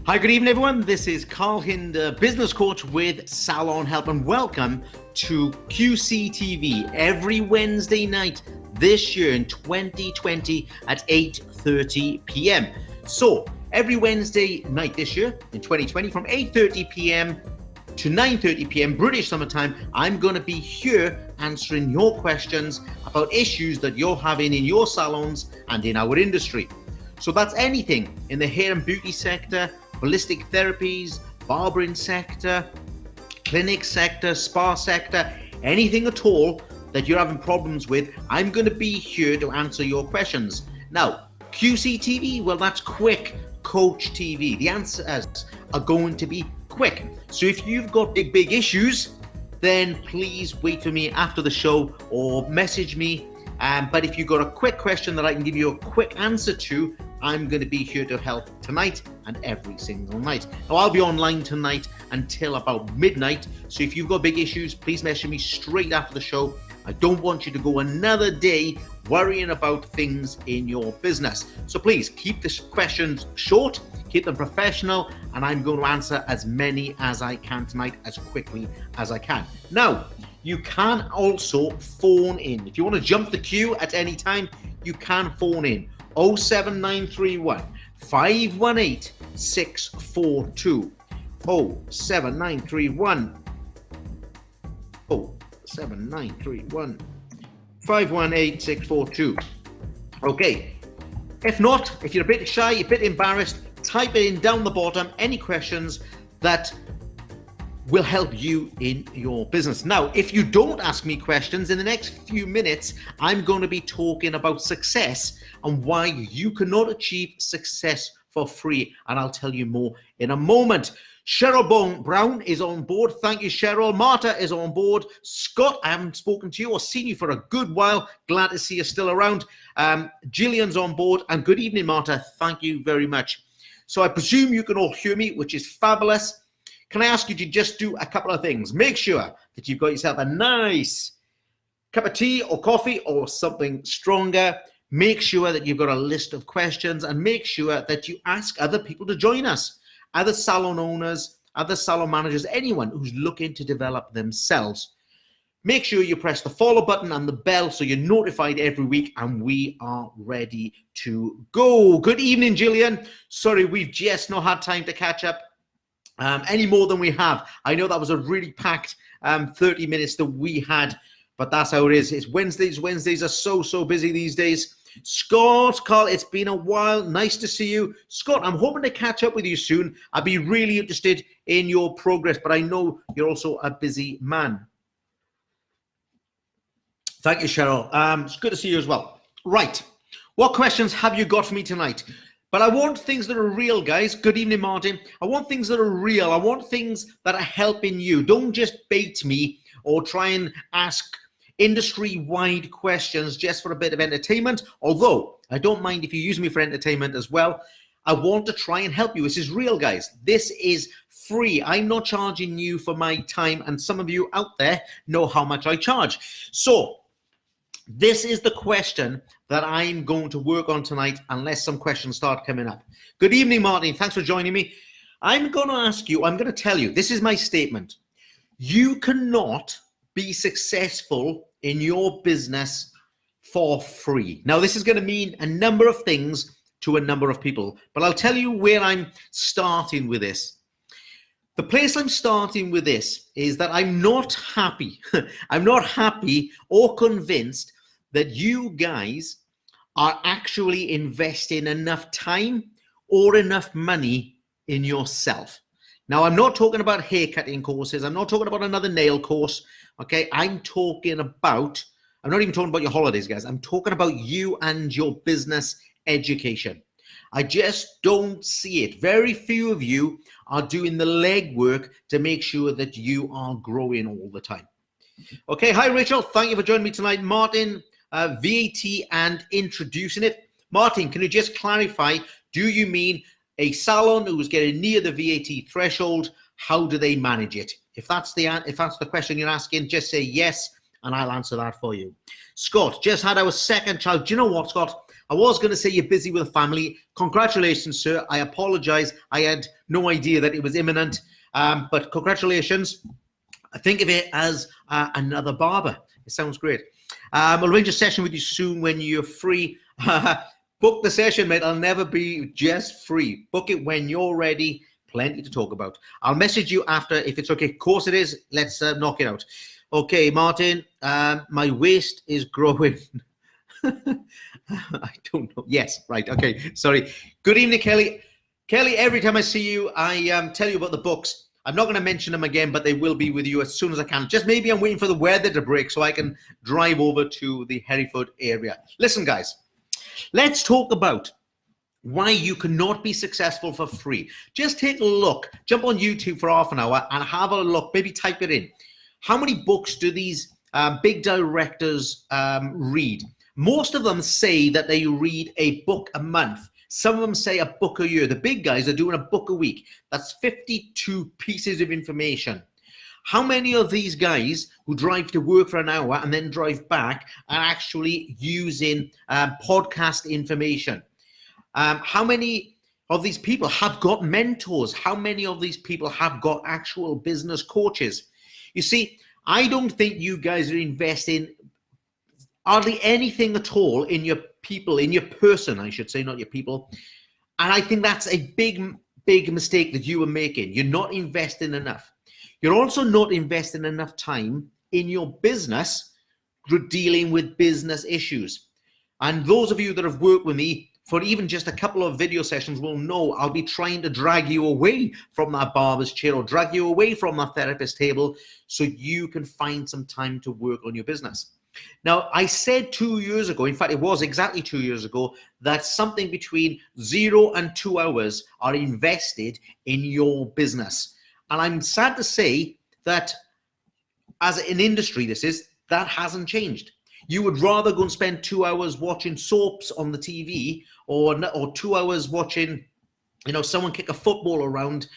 Hi, good evening, everyone. This is Carl Hinder, business coach with Salon Help, and welcome to QCTV every Wednesday night this year in 2020 at 8:30 p.m. So every Wednesday night this year in 2020 from 8:30 p.m. to 9:30 p.m. British Summer Time, I'm going to be here answering your questions about issues that you're having in your salons and in our industry. So that's anything in the hair and beauty sector, holistic therapies, barbering sector, clinic sector, spa sector, anything at all that you're having problems with. I'm going to be here to answer your questions. Now, QCTV, well, that's Quick Coach TV. The answers are going to be quick. So if you've got big issues, then please wait for me after the show or message me. But if you've got a quick question that I can give you a quick answer to, I'm going to be here to help tonight and every single night. Now, I'll be online tonight until about midnight. So if you've got big issues, please message me straight after the show. I don't want you to go another day worrying about things in your business. So please keep the questions short, keep them professional, and I'm going to answer as many as I can tonight as quickly as I can. Now, you can also phone in. If you want to jump the queue at any time, you can phone in 07931 518 642. 07931 518 642. Okay. If not, if you're a bit shy, a bit embarrassed, type it in down the bottom, any questions that will help you in your business. Now, if you don't ask me questions, in the next few minutes, I'm going to be talking about success and why you cannot achieve success for free. And I'll tell you more in a moment. Cheryl Brown is on board. Thank you, Cheryl. Marta is on board. Scott, I haven't spoken to you or seen you for a good while. Glad to see you still around. Gillian's on board. And good evening, Marta. Thank you very much. So I presume you can all hear me, which is fabulous. Can I ask you to just do a couple of things? Make sure that you've got yourself a nice cup of tea or coffee or something stronger. Make sure that you've got a list of questions and make sure that you ask other people to join us. Other salon owners, other salon managers, anyone who's looking to develop themselves. Make sure you press the follow button and the bell so you're notified every week, and we are ready to go. Good evening, Gillian. Sorry, we've just not had time to catch up any more than we have. I know that was a really packed 30 minutes that we had, but that's how it is. It's Wednesdays. Wednesdays are so busy these days. Scott, Carl, it's been a while. Nice to see you. Scott, I'm hoping to catch up with you soon. I'd be really interested in your progress, but I know you're also a busy man. Thank you, Cheryl. It's good to see you as well. Right. What questions have you got for me tonight? But I want things that are real, guys. Good evening, Martin. I want things that are real. I want things that are helping you. Don't just bait me or try and ask industry-wide questions just for a bit of entertainment. Although I don't mind if you use me for entertainment as well. I want to try and help you. This is real, guys. This is free. I'm not charging you for my time, and some of you out there know how much I charge. So this is the question that I'm going to work on tonight, unless some questions start coming up. Good evening, Martin. Thanks for joining me. I'm going to ask you, I'm going to tell you, this is my statement. You cannot be successful in your business for free. Now, this is going to mean a number of things to a number of people, but I'll tell you where I'm starting with this. The place I'm starting with this is that I'm not happy. I'm not happy or convinced that you guys are actually investing enough time or enough money in yourself. Now, I'm not talking about haircutting courses. I'm not talking about another nail course. Okay, I'm not even talking about your holidays, guys. I'm talking about you and your business education. I just don't see it. Very few of you are doing the legwork to make sure that you are growing all the time. Okay, hi, Rachel. Thank you for joining me tonight. Martin, VAT and introducing it. Martin, can you just clarify, do you mean a salon who is getting near the VAT threshold? How do they manage it? If that's the question you're asking, just say yes, and I'll answer that for you. Scott, just had our second child. Do you know what, Scott? I I was going to say you're busy with a family. Congratulations, sir. I apologize. I had no idea that it was imminent, but congratulations. Think of it as another barber. It sounds great. I'll arrange a session with you soon when you're free. Book the session, mate. I'll never be just free. Book it when you're ready. Plenty to talk about. I'll message you after if it's okay. Of course it is. Let's knock it out. Okay, Martin, my waist is growing. I don't know. Yes, right. Okay, sorry. Good evening, Kelly. Kelly, every time I see you, I tell you about the books. I'm not going to mention them again, but they will be with you as soon as I can. Just maybe I'm waiting for the weather to break so I can drive over to the Hereford area. Listen, guys, let's talk about why you cannot be successful for free. Just take a look. Jump on YouTube for half an hour and have a look. Maybe type it in. How many books do these big directors read? Most of them say that they read a book a month. Some of them say a book a year. The big guys are doing a book a week. That's 52 pieces of information. How many of these guys who drive to work for an hour and then drive back are actually using podcast information? How many of these people have got mentors? How many of these people have got actual business coaches? You see, I don't think you guys are investing hardly anything at all in your people, in your person, I should say, not your people. And I think that's a big, big mistake that you are making. You're not investing enough. You're also not investing enough time in your business dealing with business issues. And those of you that have worked with me for even just a couple of video sessions will know I'll be trying to drag you away from that barber's chair or drag you away from that therapist table so you can find some time to work on your business. Now, I said 2 years ago, in fact, it was exactly 2 years ago, that something between 0 and 2 hours are invested in your business. And I'm sad to say that as an industry, that hasn't changed. You would rather go and spend 2 hours watching soaps on the TV or 2 hours watching, someone kick a football around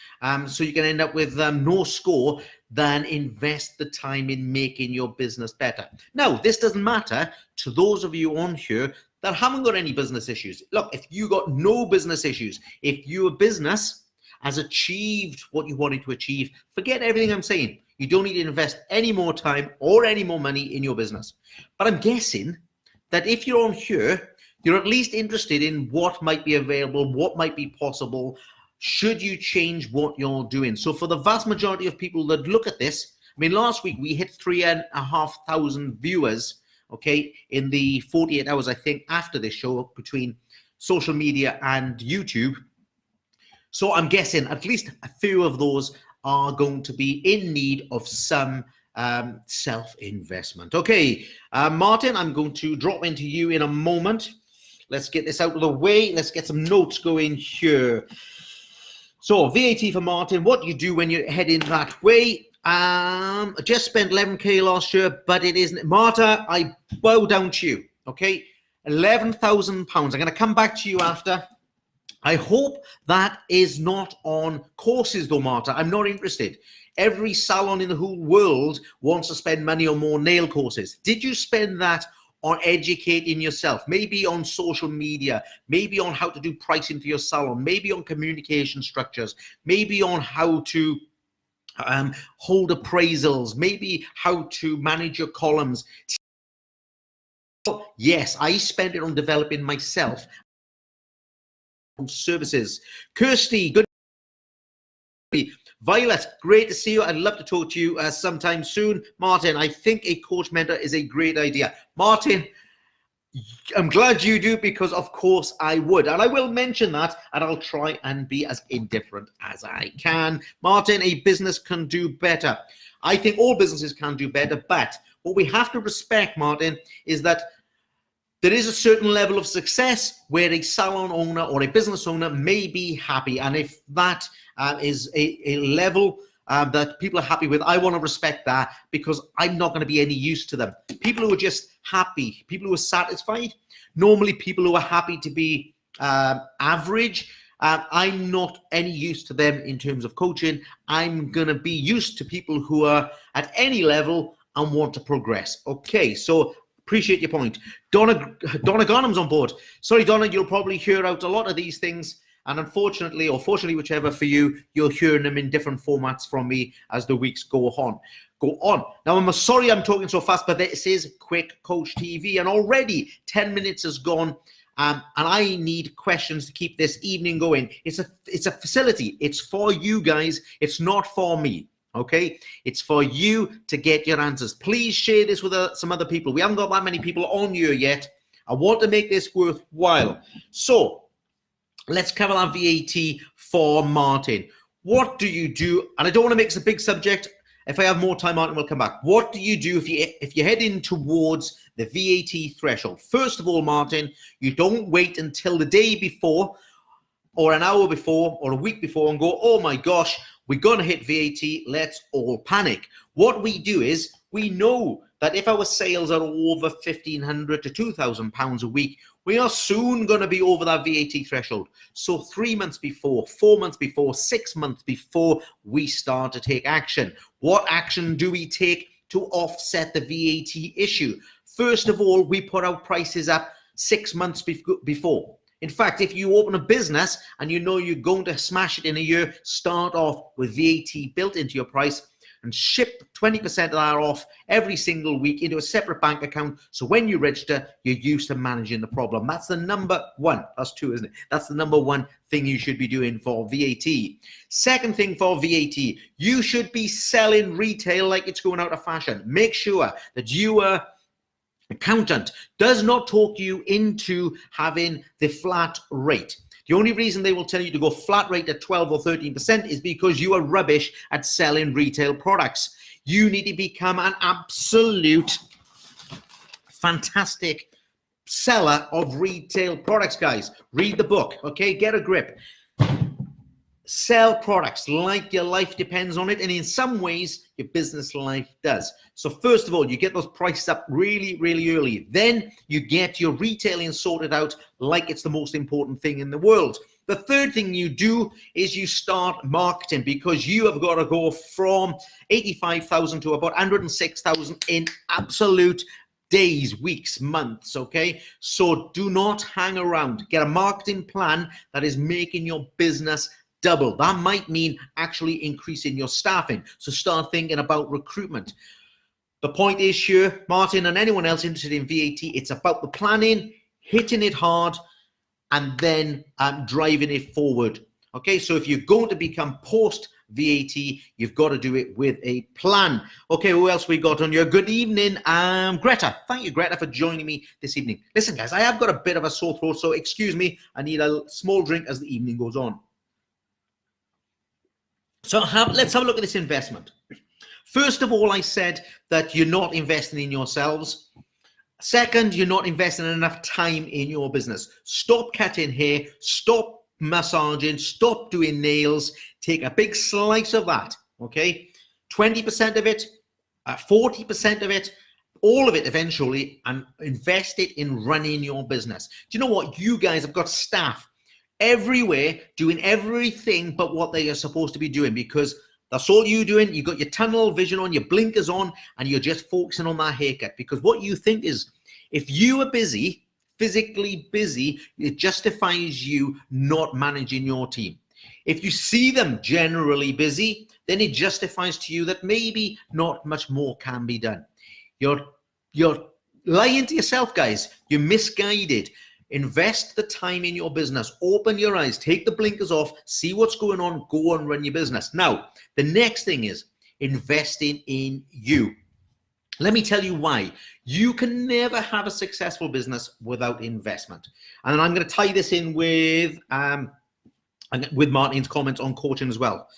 so you can end up with no score than invest the time in making your business better. Now, this doesn't matter to those of you on here that haven't got any business issues. Look, if you got no business issues, if your business has achieved what you wanted to achieve, forget everything I'm saying. You don't need to invest any more time or any more money in your business. But I'm guessing that if you're on here, you're at least interested in what might be available, what might be possible, should you change what you're doing. So for the vast majority of people that look at this, I mean, last week we hit 3,500 viewers, okay, in the 48 hours, I think, after this show between social media and YouTube. So I'm guessing at least a few of those are going to be in need of some self-investment. Okay, Martin, I'm going to drop into you in a moment. Let's get this out of the way. Let's get some notes going here. So VAT for Martin, what do you do when you're heading that way? I just spent 11K last year, but it isn't. Marta, I bow down to you, okay? £11,000. I'm going to come back to you after. I hope that is not on courses though, Marta. I'm not interested. Every salon in the whole world wants to spend money on more nail courses. Did you spend that on educating yourself, maybe on social media, maybe on how to do pricing for your salon, maybe on communication structures, maybe on how to hold appraisals, maybe how to manage your columns? Yes, I spent it on developing myself on services. Kirsty, good. Violet, great to see you. I'd love to talk to you sometime soon. Martin, I think a coach mentor is a great idea. Martin, I'm glad you do, because of course I would. And I will mention that, and I'll try and be as indifferent as I can. Martin, a business can do better. I think all businesses can do better, but what we have to respect, Martin, is that there is a certain level of success where a salon owner or a business owner may be happy. And if that is a level that people are happy with, I want to respect that, because I'm not going to be any use to them. People who are just happy, people who are satisfied, normally people who are happy to be average, I'm not any use to them in terms of coaching. I'm going to be used to people who are at any level and want to progress. Okay, so Appreciate your point. Donna Garnham's on board. Sorry, Donna, you'll probably hear out a lot of these things. And unfortunately, or fortunately, whichever for you, you'll hear them in different formats from me as the weeks go on. Now, I'm sorry I'm talking so fast, but this is Quick Coach TV. And already 10 minutes has gone. And I need questions to keep this evening going. It's a facility. It's for you guys. It's not for me. Okay, it's for you to get your answers. Please share this with some other people. We haven't got that many people on here yet. I want to make this worthwhile. So let's cover that VAT for Martin. What do you do? And I don't want to make this a big subject. If I have more time, Martin will come back. What do you do if you're heading towards the VAT threshold? First of all, Martin, you don't wait until the day before or an hour before or a week before and go, oh my gosh, we're going to hit VAT, let's all panic. What we do is we know that if our sales are over £1,500 to £2,000 a week, we are soon going to be over that VAT threshold. So 3 months before, 4 months before, 6 months before, we start to take action. What action do we take to offset the VAT issue? First of all, we put our prices up 6 months before. In fact, if you open a business and you know you're going to smash it in a year, start off with VAT built into your price and ship 20% of that off every single week into a separate bank account. So when you register, you're used to managing the problem. That's the number one. That's two, isn't it? That's the number one thing you should be doing for VAT. Second thing for VAT, you should be selling retail like it's going out of fashion. Make sure that your accountant does not talk you into having the flat rate. The only reason they will tell you to go flat rate at 12 or 13% is because you are rubbish at selling retail products. You need to become an absolute fantastic seller of retail products, guys. Read the book, okay? Get a grip. Sell products like your life depends on it, and in some ways, your business life does. So first of all, you get those prices up really, really early. Then you get your retailing sorted out like it's the most important thing in the world. The third thing you do is you start marketing, because you have got to go from 85,000 to about 106,000 in absolute days, weeks, months, okay? So do not hang around. Get a marketing plan that is making your business double. That might mean actually increasing your staffing. So start thinking about recruitment. The point is here, Martin and anyone else interested in VAT, it's about the planning, hitting it hard, and then driving it forward. Okay, so if you're going to become post-VAT, you've got to do it with a plan. Okay, who else we got on here? Good evening, Greta. Thank you, Greta, for joining me this evening. Listen, guys, I have got a bit of a sore throat, so excuse me. I need a small drink as the evening goes on. So let's have a look at this investment. First of all, I said that you're not investing in yourselves. Second, you're not investing enough time in your business. Stop cutting hair, stop massaging, stop doing nails. Take a big slice of that, okay? 20% of it, 40% of it, all of it eventually, and invest it in running your business. Do you know what? You guys have got staff everywhere doing everything but what they are supposed to be doing, because that's all you're doing. You've got your tunnel vision on, your blinkers on, and you're just focusing on that haircut. Because what you think is, if you are busy, physically busy, it justifies you not managing your team. If you see them generally busy, then it justifies to you that maybe not much more can be done. You're lying to yourself, guys. You're misguided. Invest the time in your business. Open your eyes, take the blinkers off, see what's going on, go and run your business. Now, the next thing is investing in you. Let me tell you why. You can never have a successful business without investment. And I'm going to tie this in with Martin's comments on coaching as well.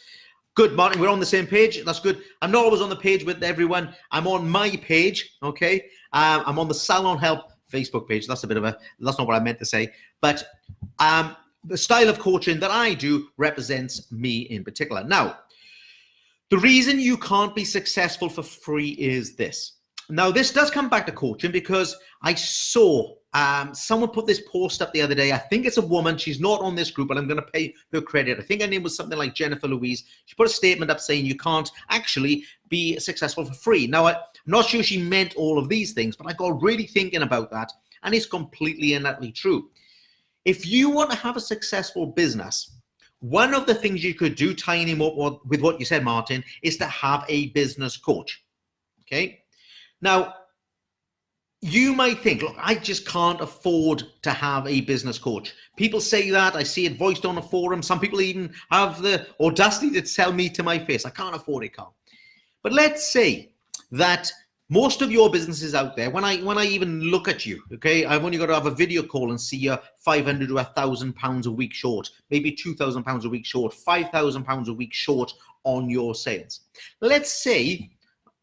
Good, Martin, we're on the same page. That's good. I'm not always on the page with everyone. I'm on my page, okay? I'm on the Salon Help Facebook page. That's not what I meant to say. But the style of coaching that I do represents me in particular. Now, the reason you can't be successful for free is this. Now, this does come back to coaching, because I saw someone put this post up the other day. I think it's a woman. She's not on this group, but I'm going to pay her credit. I think her name was something like Jennifer Louise. She put a statement up saying you can't actually be successful for free. Now, I'm not sure she meant all of these things, but I got really thinking about that, and it's completely and utterly true. If you want to have a successful business, one of the things you could do, tying him up with what you said, Martin, is to have a business coach. Okay? Now, you might think, look, I just can't afford to have a business coach. People say that. I see it voiced on a forum. Some people even have the audacity to tell me to my face, I can't afford it, Carl. But let's say that most of your businesses out there, when I even look at you, okay, I've only got to have a video call and see you 500 to 1,000 pounds a week short, maybe 2,000 pounds a week short, 5,000 pounds a week short on your sales. Let's say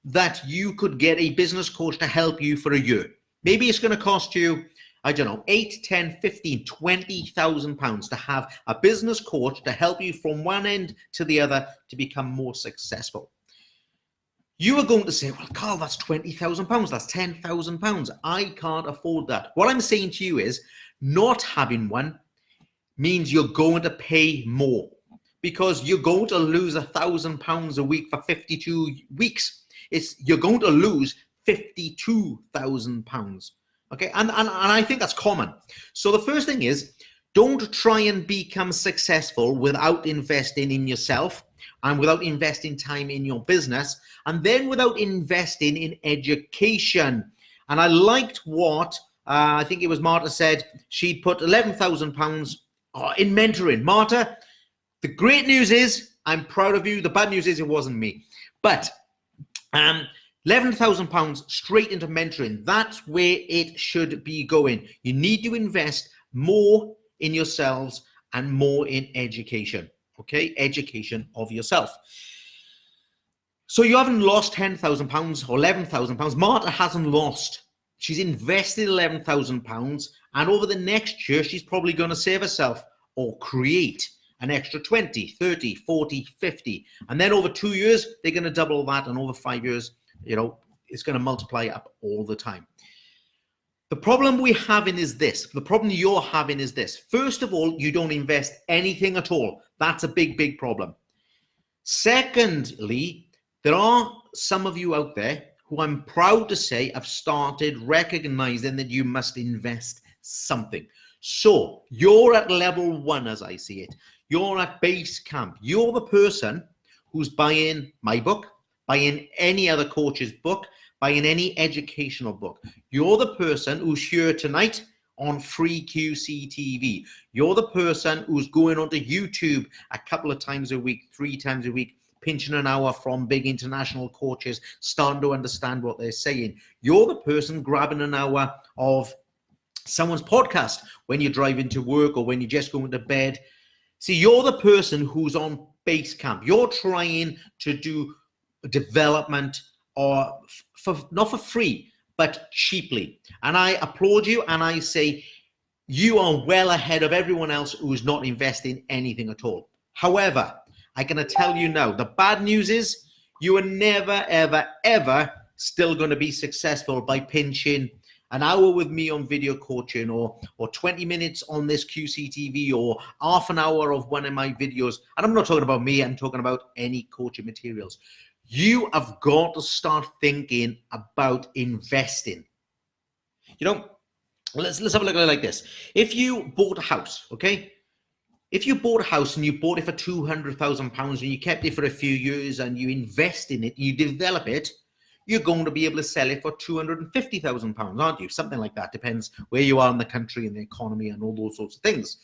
that you could get a business coach to help you for a year. Maybe it's going to cost you, I don't know, 8, 10, 15, 20,000 pounds to have a business coach to help you from one end to the other to become more successful. You are going to say, well, Carl, that's 20,000 pounds. That's 10,000 pounds. I can't afford that. What I'm saying to you is not having one means you're going to pay more, because you're going to lose 1,000 pounds a week for 52 weeks. You're going to lose 52,000 pounds. Okay. And I think that's common. So the first thing is, don't try and become successful without investing in yourself and without investing time in your business, and then without investing in education. And I liked what I think it was Marta said. She'd put 11,000 pounds in mentoring. Marta, the great news is I'm proud of you. The bad news is it wasn't me. But 11,000 pounds straight into mentoring. That's where it should be going. You need to invest more in yourselves and more in education. Okay, education of yourself. So you haven't lost 10,000 pounds or 11,000 pounds. Marta hasn't lost. She's invested 11,000 pounds, and over the next year, she's probably going to save herself or create an extra 20, 30, 40, 50. And then over 2 years, they're going to double that. And over 5 years, it's going to multiply up all the time. The problem we're having is this. The problem you're having is this. First of all, you don't invest anything at all. That's a big, big problem. Secondly, there are some of you out there who I'm proud to say have started recognizing that you must invest something. So you're at level 1, as I see it. You're at base camp. You're the person who's buying my book, buying any other coach's book, buying any educational book. You're the person who's here tonight on free QCTV. You're the person who's going onto YouTube a couple of times a week, 3 times a week, pinching an hour from big international coaches, starting to understand what they're saying. You're the person grabbing an hour of someone's podcast when you're driving to work or when you're just going to bed. See, you're the person who's on base camp. You're trying to do development or not for free, but cheaply. And I applaud you, and I say you are well ahead of everyone else who is not investing anything at all. However, I can tell you now, the bad news is you are never, ever, ever still going to be successful by pinching an hour with me on video coaching or 20 minutes on this QCTV or half an hour of one of my videos. And I'm not talking about me, I'm talking about any coaching materials. You have got to start thinking about investing. Let's have a look at it like this. If you bought a house, okay? If you bought a house and you bought it for 200,000 pounds and you kept it for a few years and you invest in it, you develop it, you're going to be able to sell it for 250,000 pounds, aren't you? Something like that. Depends where you are in the country and the economy and all those sorts of things.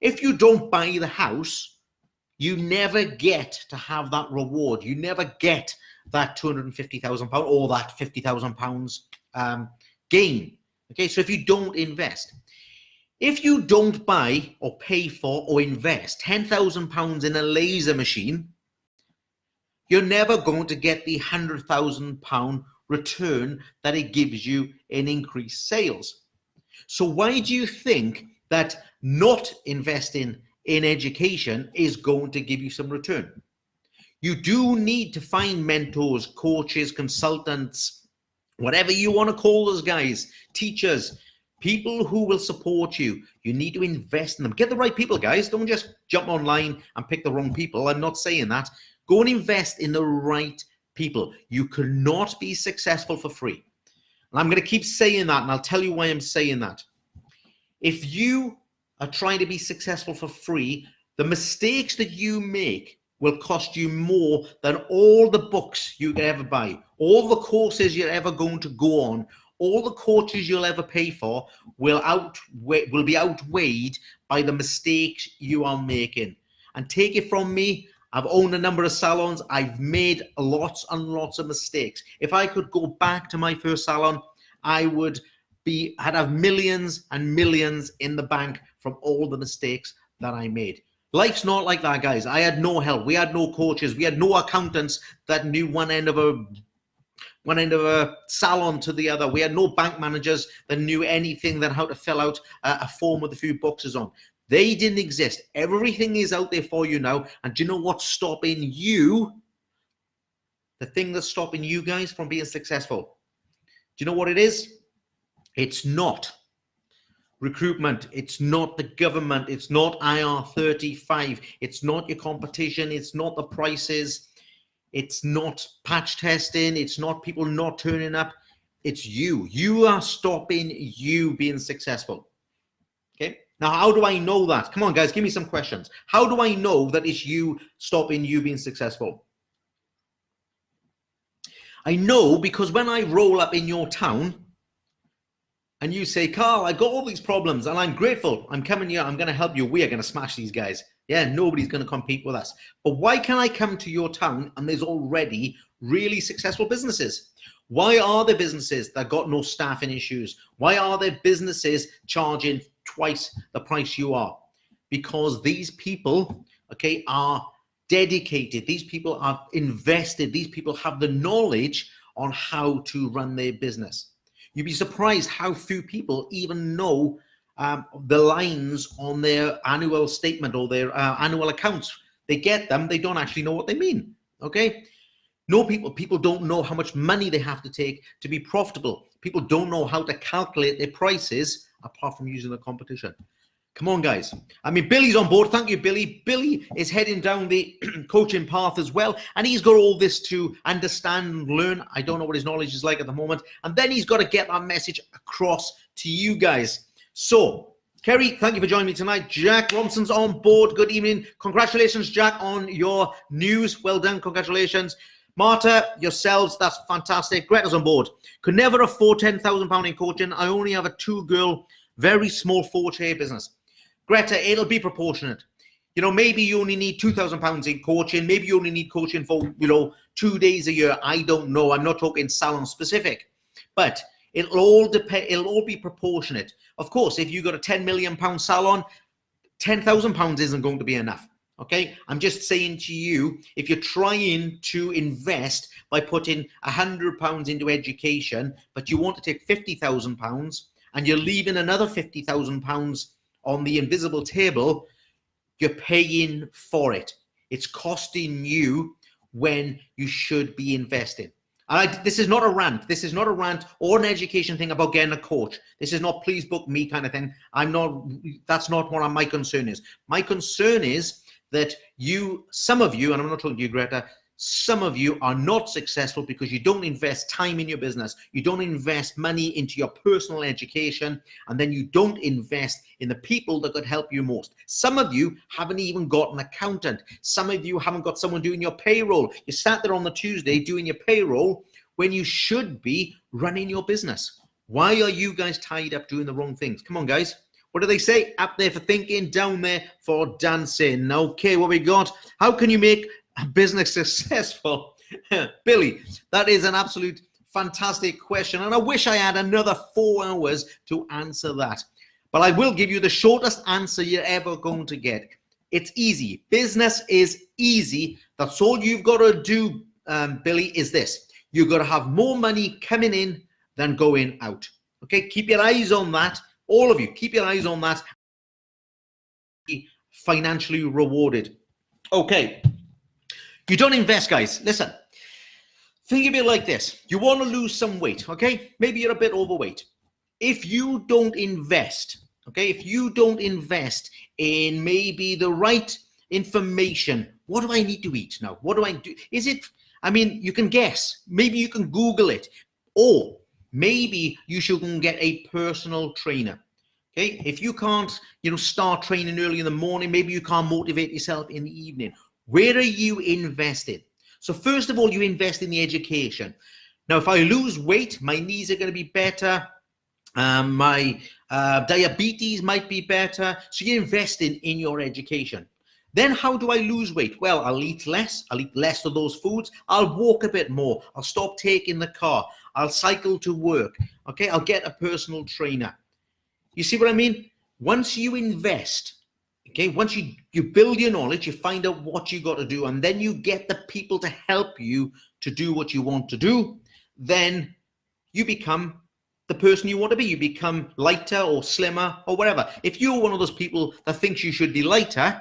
If you don't buy the house, you never get to have that reward. You never get that 250,000 pounds or that 50,000 pounds gain. Okay, so if you don't invest, if you don't buy or pay for or invest 10,000 pounds in a laser machine, you're never going to get the 100,000 pound return that it gives you in increased sales. So why do you think that not investing in education is going to give you some return? You do need to find mentors, coaches, consultants, whatever you want to call those guys, teachers, people who will support you. You need to invest in them. Get the right people, guys. Don't just jump online and pick the wrong people. I'm not saying that. Go and invest in the right people. You cannot be successful for free. And I'm going to keep saying that, and I'll tell you why I'm saying that. If you are trying to be successful for free, the mistakes that you make will cost you more than all the books you could ever buy, all the courses you're ever going to go on, all the coaches you'll ever pay for will be outweighed by the mistakes you are making. And take it from me, I've owned a number of salons. I've made lots and lots of mistakes. If I could go back to my first salon, I'd have millions and millions in the bank from all the mistakes that I made. Life's not like that, guys. I had no help. We had no coaches. We had no accountants that knew one end of a salon to the other. We had no bank managers that knew anything than how to fill out a form with a few boxes on. They didn't exist. Everything is out there for you now. And do you know what's stopping you? The thing that's stopping you guys from being successful. Do you know what it is? It's not recruitment. It's not the government. It's not IR35. It's not your competition. It's not the prices. It's not patch testing. It's not people not turning up. It's you. You are stopping you being successful. Okay. Now, how do I know that? Come on, guys, give me some questions. How do I know that it's you stopping you being successful? I know because when I roll up in your town and you say, Carl, I got all these problems and I'm grateful. I'm coming here. I'm going to help you. We are going to smash these guys. Yeah, nobody's going to compete with us. But why can I come to your town and there's already really successful businesses? Why are there businesses that got no staffing issues? Why are there businesses charging twice the price you are? Because these people, okay, are dedicated. These people are invested. These people have the knowledge on how to run their business. You'd be surprised how few people even know the lines on their annual statement or their annual accounts. They get them, they don't actually know what they mean, okay? People don't know how much money they have to take to be profitable. People don't know how to calculate their prices apart from using the competition. Come on, guys. I mean, Billy's on board. Thank you, Billy. Billy is heading down the coaching path as well. And he's got all this to understand and learn. I don't know what his knowledge is like at the moment. And then he's got to get that message across to you guys. So, Kerry, thank you for joining me tonight. Jack Robinson's on board. Good evening. Congratulations, Jack, on your news. Well done. Congratulations. Marta, yourselves, that's fantastic. Greta's on board. Could never afford £10,000 in coaching. I only have a two-girl, very small 4-chair business. Greta, it'll be proportionate. You know, maybe you only need £2,000 in coaching. Maybe you only need coaching for, 2 days a year. I don't know. I'm not talking salon specific. But it'll all depend. It'll all be proportionate. Of course, if you got a £10 million salon, £10,000 isn't going to be enough. Okay, I'm just saying to you, if you're trying to invest by putting £100 into education, but you want to take £50,000 and you're leaving another £50,000 on the invisible table, you're paying for it. It's costing you when you should be investing. This is not a rant. This is not a rant or an education thing about getting a coach. This is not please book me kind of thing. That's not what my concern is. My concern is that some of you, and I'm not talking to you, Greta, some of you are not successful because you don't invest time in your business. You don't invest money into your personal education, and then you don't invest in the people that could help you most. Some of you haven't even got an accountant. Some of you haven't got someone doing your payroll. You sat there on the Tuesday doing your payroll when you should be running your business. Why are you guys tied up doing the wrong things? Come on, guys. What do they say? Up there for thinking, down there for dancing. Okay, what we got? How can you make a business successful? Billy, that is an absolute fantastic question. And I wish I had another 4 hours to answer that. But I will give you the shortest answer you're ever going to get. It's easy. Business is easy. That's all you've got to do, Billy, is this. You've got to have more money coming in than going out. Okay, keep your eyes on that. All of you, keep your eyes on that. Financially rewarded. Okay. You don't invest, guys. Listen, think of it like this. You want to lose some weight, okay? Maybe you're a bit overweight. If you don't invest, okay, if you don't invest in maybe the right information. What do I need to eat now? What do I do? Is it, I mean, you can guess. Maybe you can Google it. Or maybe you should go and get a personal trainer. Okay, if you can't, start training early in the morning, maybe you can't motivate yourself in the evening. Where are you invested? So first of all, you invest in the education. Now, if I lose weight, my knees are going to be better. My diabetes might be better. So you're investing in your education. Then how do I lose weight? Well, I'll eat less. I'll eat less of those foods. I'll walk a bit more. I'll stop taking the car. I'll cycle to work. Okay, I'll get a personal trainer. You see what I mean? Once you invest, okay, once you build your knowledge, you find out what you got to do, and then you get the people to help you to do what you want to do, then you become the person you want to be. You become lighter or slimmer or whatever. If you're one of those people that thinks you should be lighter,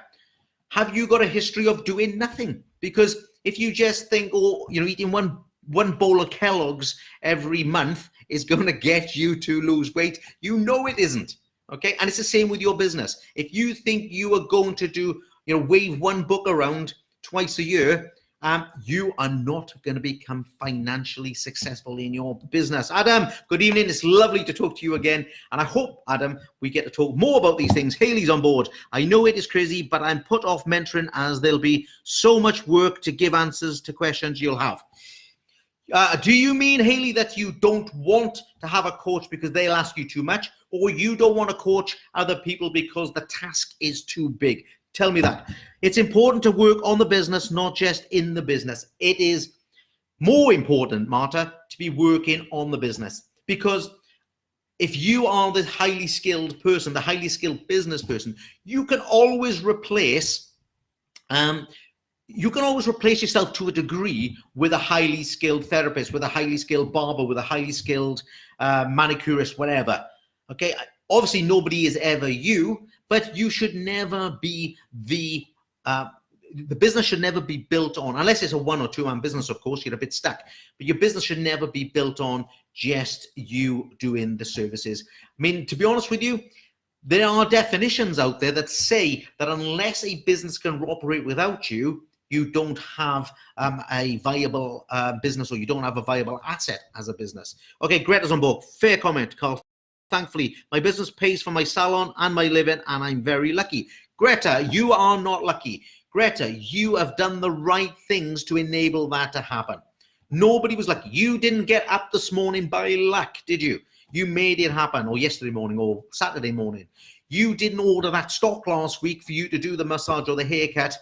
have you got a history of doing nothing? Because if you just think, eating one bowl of Kellogg's every month is going to get you to lose weight, it isn't. Okay, and it's the same with your business. If you think you are going to do, wave one book around twice a year, you are not going to become financially successful in your business. Adam, good evening. It's lovely to talk to you again. And I hope, Adam, we get to talk more about these things. Haley's on board. I know it is crazy, but I'm put off mentoring as there'll be so much work to give answers to questions you'll have. Do you mean, Haley, that you don't want to have a coach because they'll ask you too much, or you don't want to coach other people because the task is too big? Tell me that. It's important to work on the business, not just in the business. It is more important, Marta, to be working on the business, because if you are the highly skilled person, the highly skilled business person, you can always replace yourself to a degree with a highly skilled therapist, with a highly skilled barber, with a highly skilled manicurist, whatever. Okay, obviously nobody is ever you, but you should never be the business should never be built on, unless it's a 1 or 2 man business, of course, you're a bit stuck, but your business should never be built on just you doing the services. I mean, to be honest with you, there are definitions out there that say that unless a business can operate without you, you don't have a viable business, or you don't have a viable asset as a business. Okay, Greta's on board. Fair comment, Carl. Thankfully, my business pays for my salon and my living, and I'm very lucky. Greta, you are not lucky. Greta, you have done the right things to enable that to happen. Nobody was lucky. You didn't get up this morning by luck, did you? You made it happen, or yesterday morning, or Saturday morning. You didn't order that stock last week for you to do the massage or the haircut.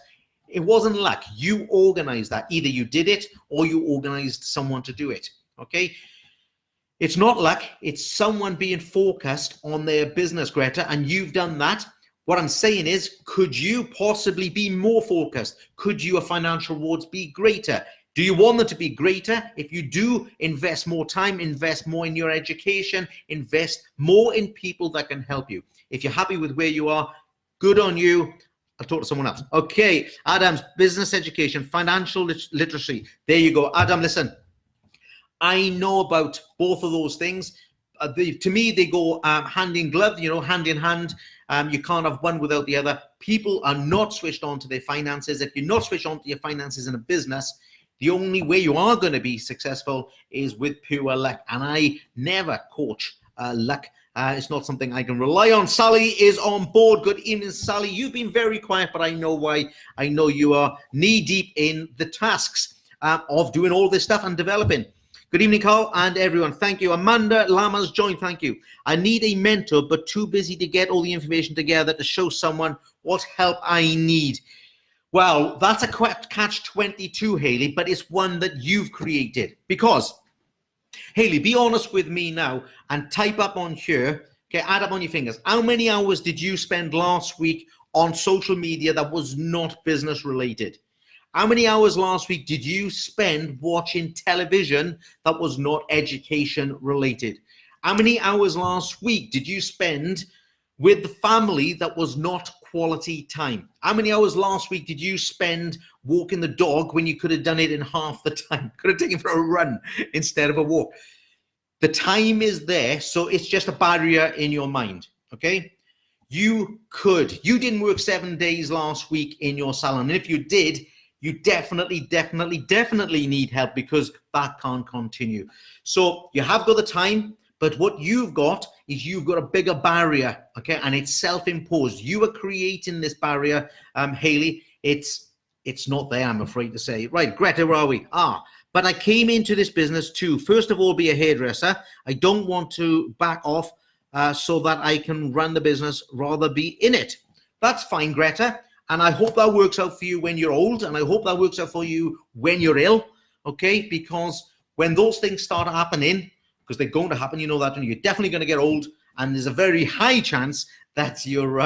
It wasn't luck. You organized that. Either you did it or you organized someone to do it. Okay? It's not luck. It's someone being focused on their business, Greta, and you've done that. What I'm saying is, could you possibly be more focused? Could your financial rewards be greater? Do you want them to be greater? If you do, invest more time, invest more in your education, invest more in people that can help you. If you're happy with where you are, good on you. I'll talk to someone else. Okay, Adam's business education, financial literacy. There you go. Adam, listen, I know about both of those things. To me, they go hand in glove, hand in hand. You can't have one without the other. People are not switched on to their finances. If you're not switched on to your finances in a business, the only way you are going to be successful is with pure luck. And I never coach luck. It's not something I can rely on. Sally is on board. Good evening, Sally. You've been very quiet, but I know why. I know you are knee-deep in the tasks of doing all this stuff and developing. Good evening, Carl, and everyone. Thank you. Amanda Lama's joined. Thank you. I need a mentor, but too busy to get all the information together to show someone what help I need. Well, that's a catch-22, Haley, but it's one that you've created. Because, Haley, be honest with me now and type up on here, okay, add up on your fingers. How many hours did you spend last week on social media that was not business related? How many hours last week did you spend watching television that was not education related? How many hours last week did you spend with the family that was not quality time? How many hours last week did you spend walking the dog when you could have done it in half the time? Could have taken for a run instead of a walk. The time is there, so it's just a barrier in your mind, okay? You could. You didn't work 7 days last week in your salon. And if you did, you definitely need help, because that can't continue. So you have got the time, but what you've got is you've got a bigger barrier, okay? And it's self-imposed. You are creating this barrier, Haley. It's not there, I'm afraid to say. Right, Greta, where are we? But I came into this business to, first of all, be a hairdresser. I don't want to back off so that I can run the business, rather be in it. That's fine, Greta. And I hope that works out for you when you're old, and I hope that works out for you when you're ill, okay? Because when those things start happening, because they're going to happen, you know that, and you're definitely going to get old, and there's a very high chance that your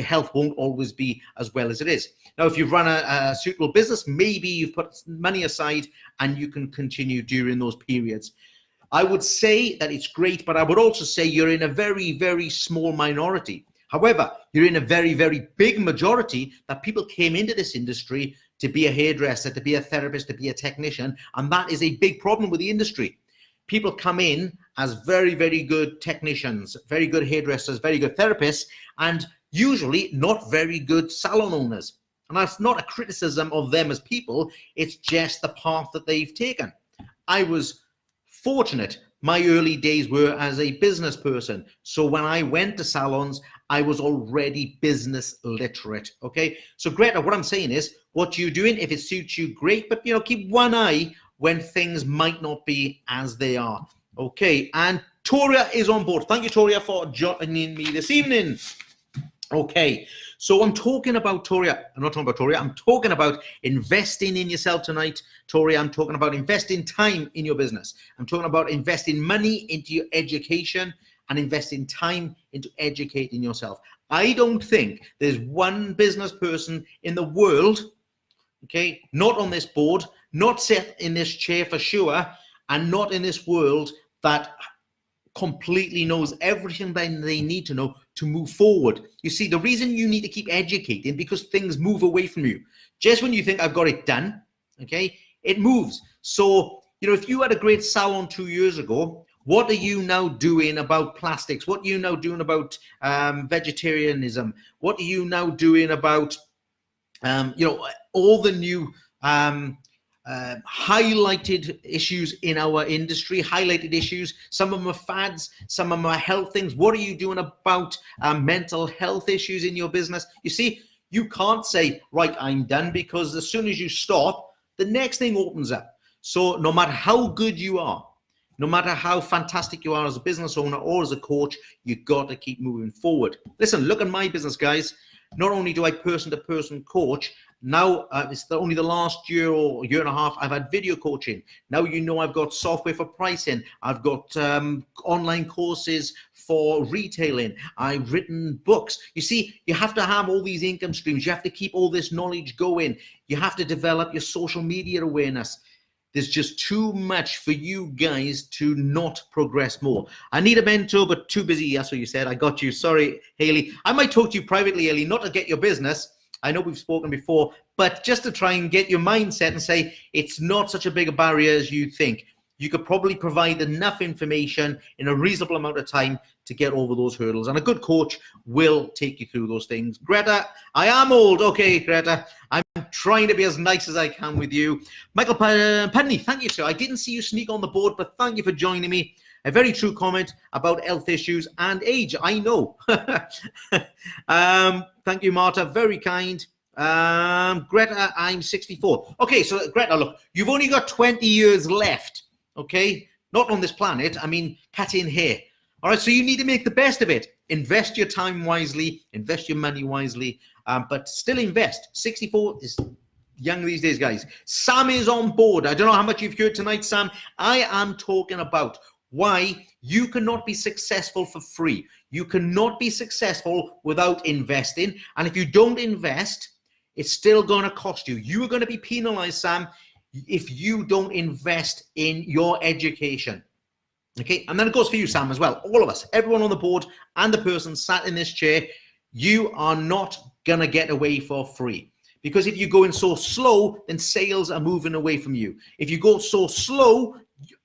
health won't always be as well as it is. Now, if you've run a suitable business, maybe you've put money aside and you can continue during those periods. I would say that it's great, but I would also say you're in a very, very small minority. However, you're in a very, very big majority that people came into this industry to be a hairdresser, to be a therapist, to be a technician, and that is a big problem with the industry. People come in as very, very good technicians, very good hairdressers, very good therapists, and usually not very good salon owners. And that's not a criticism of them as people, it's just the path that they've taken. I was fortunate. My early days were as a business person. So when I went to salons, I was already business literate, okay? So Greta, what I'm saying is, what you're doing, if it suits you, great, but keep one eye when things might not be as they are, okay? And Toria is on board. Thank you, Toria, for joining me this evening. Okay, so I'm talking about Toria. I'm not talking about Toria. I'm talking about investing in yourself tonight, Toria. I'm talking about investing time in your business. I'm talking about investing money into your education and investing time into educating yourself. I don't think there's one business person in the world, okay, not on this board, not set in this chair for sure, and not in this world, that completely knows everything that they need to know to move forward. You see, the reason you need to keep educating, because things move away from you. Just when you think I've got it done, okay, it moves. So, if you had a great salon 2 years ago, what are you now doing about plastics? What are you now doing about vegetarianism? What are you now doing about, all the new highlighted issues in our industry, highlighted issues? Some of them are fads, some of them are health things. What are you doing about mental health issues in your business? You see, you can't say, right, I'm done, because as soon as you stop, the next thing opens up. So no matter how good you are, no matter how fantastic you are as a business owner or as a coach, you've got to keep moving forward. Listen, look at my business, guys. Not only do I person-to-person coach, now it's only the last year or year and a half I've had video coaching. Now I've got software for pricing. I've got online courses for retailing. I've written books. You see, you have to have all these income streams. You have to keep all this knowledge going. You have to develop your social media awareness. There's just too much for you guys to not progress more. I need a mentor, but too busy. That's what you said. I got you. Sorry, Haley. I might talk to you privately, Haley, not to get your business. I know we've spoken before, but just to try and get your mindset and say it's not such a big a barrier as you think. You could probably provide enough information in a reasonable amount of time to get over those hurdles. And a good coach will take you through those things. Greta, I am old. Okay, Greta, I'm trying to be as nice as I can with you. Michael Pudney, thank you, sir. I didn't see you sneak on the board, but thank you for joining me. A very true comment about health issues and age. I know. Thank you, Marta. Very kind. Greta, I'm 64. Okay, so Greta, look, you've only got 20 years left. Okay, not on this planet. I mean, cutting hair. All right, so you need to make the best of it. Invest your time wisely, invest your money wisely, but still invest. 64 is young these days, guys. Sam is on board. I don't know how much you've heard tonight, Sam. I am talking about why you cannot be successful for free. You cannot be successful without investing. And if you don't invest, it's still going to cost you. You are going to be penalized, Sam, if you don't invest in your education. Okay, and then it goes for you, Sam, as well. All of us, everyone on the board and the person sat in this chair, you are not going to get away for free. Because if you go in so slow, then sales are moving away from you. If you go so slow,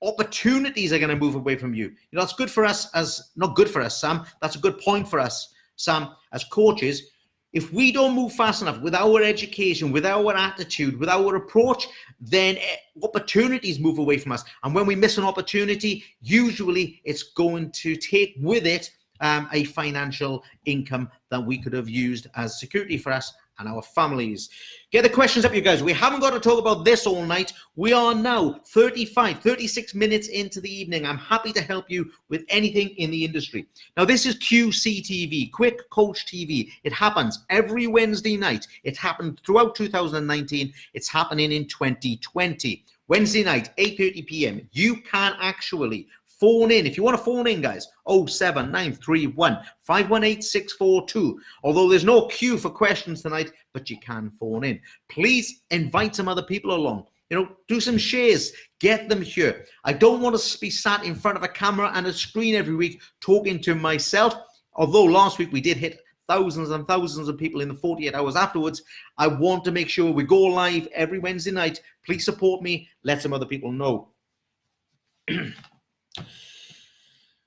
opportunities are going to move away from you. That's good for us, not good for us, Sam. That's a good point for us. Sam, as coaches, if we don't move fast enough with our education, with our attitude, with our approach, then opportunities move away from us. And when we miss an opportunity, usually it's going to take with it a financial income that we could have used as security for us and our families. Get the questions up, you guys. We haven't got to talk about this all night. We are now 36 minutes into the evening. I'm happy to help you with anything in the industry. Now, this is QCTV, Quick Coach TV. It happens every Wednesday night. It happened throughout 2019. It's happening in 2020. Wednesday night, 8:30 p.m. You can actually phone in. If you want to phone in, guys, 07931 518 642. Although there's no queue for questions tonight, but you can phone in. Please invite some other people along. You know, do some shares, get them here. I don't want to be sat in front of a camera and a screen every week talking to myself. Although last week we did hit thousands and thousands of people in the 48 hours afterwards, I want to make sure we go live every Wednesday night. Please support me. Let some other people know.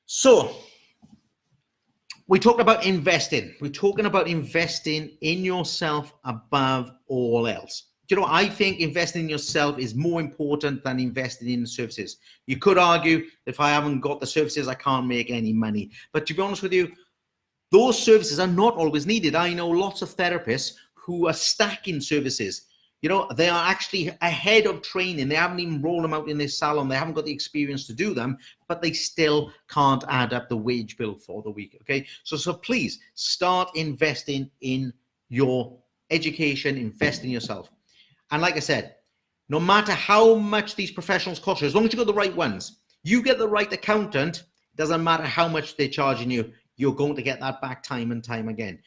So, we talked about investing. We're talking about investing in yourself above all else. You know, I think investing in yourself is more important than investing in services. You could argue if I haven't got the services, I can't make any money. But to be honest with you, those services are not always needed. I know lots of therapists who are stacking services. You know, they are actually ahead of training. They haven't even rolled them out in their salon. They haven't got the experience to do them, but they still can't add up the wage bill for the week, okay? So please start investing in your education, invest in yourself. And like I said, no matter how much these professionals cost you, as long as you got the right ones, you get the right accountant, doesn't matter how much they're charging you, you're going to get that back time and time again.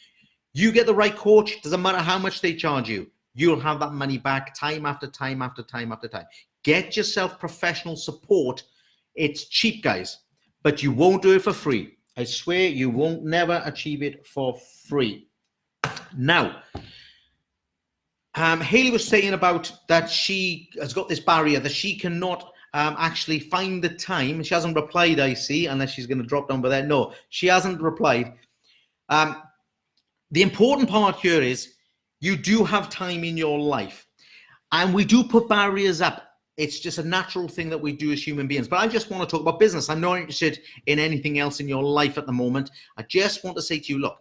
You get the right coach, doesn't matter how much they charge you, you'll have that money back time after time after time after time. Get yourself professional support. It's cheap, guys, but you won't do it for free. I swear you won't never achieve it for free. Now, Haley was saying about that she has got this barrier that she cannot actually find the time. She hasn't replied, I see, unless she's going to drop down by there. No, she hasn't replied. The important part here is you do have time in your life, and we do put barriers up. It's just a natural thing that we do as human beings. But I just want to talk about business. I'm not interested in anything else in your life at the moment. I just want to say to you, look,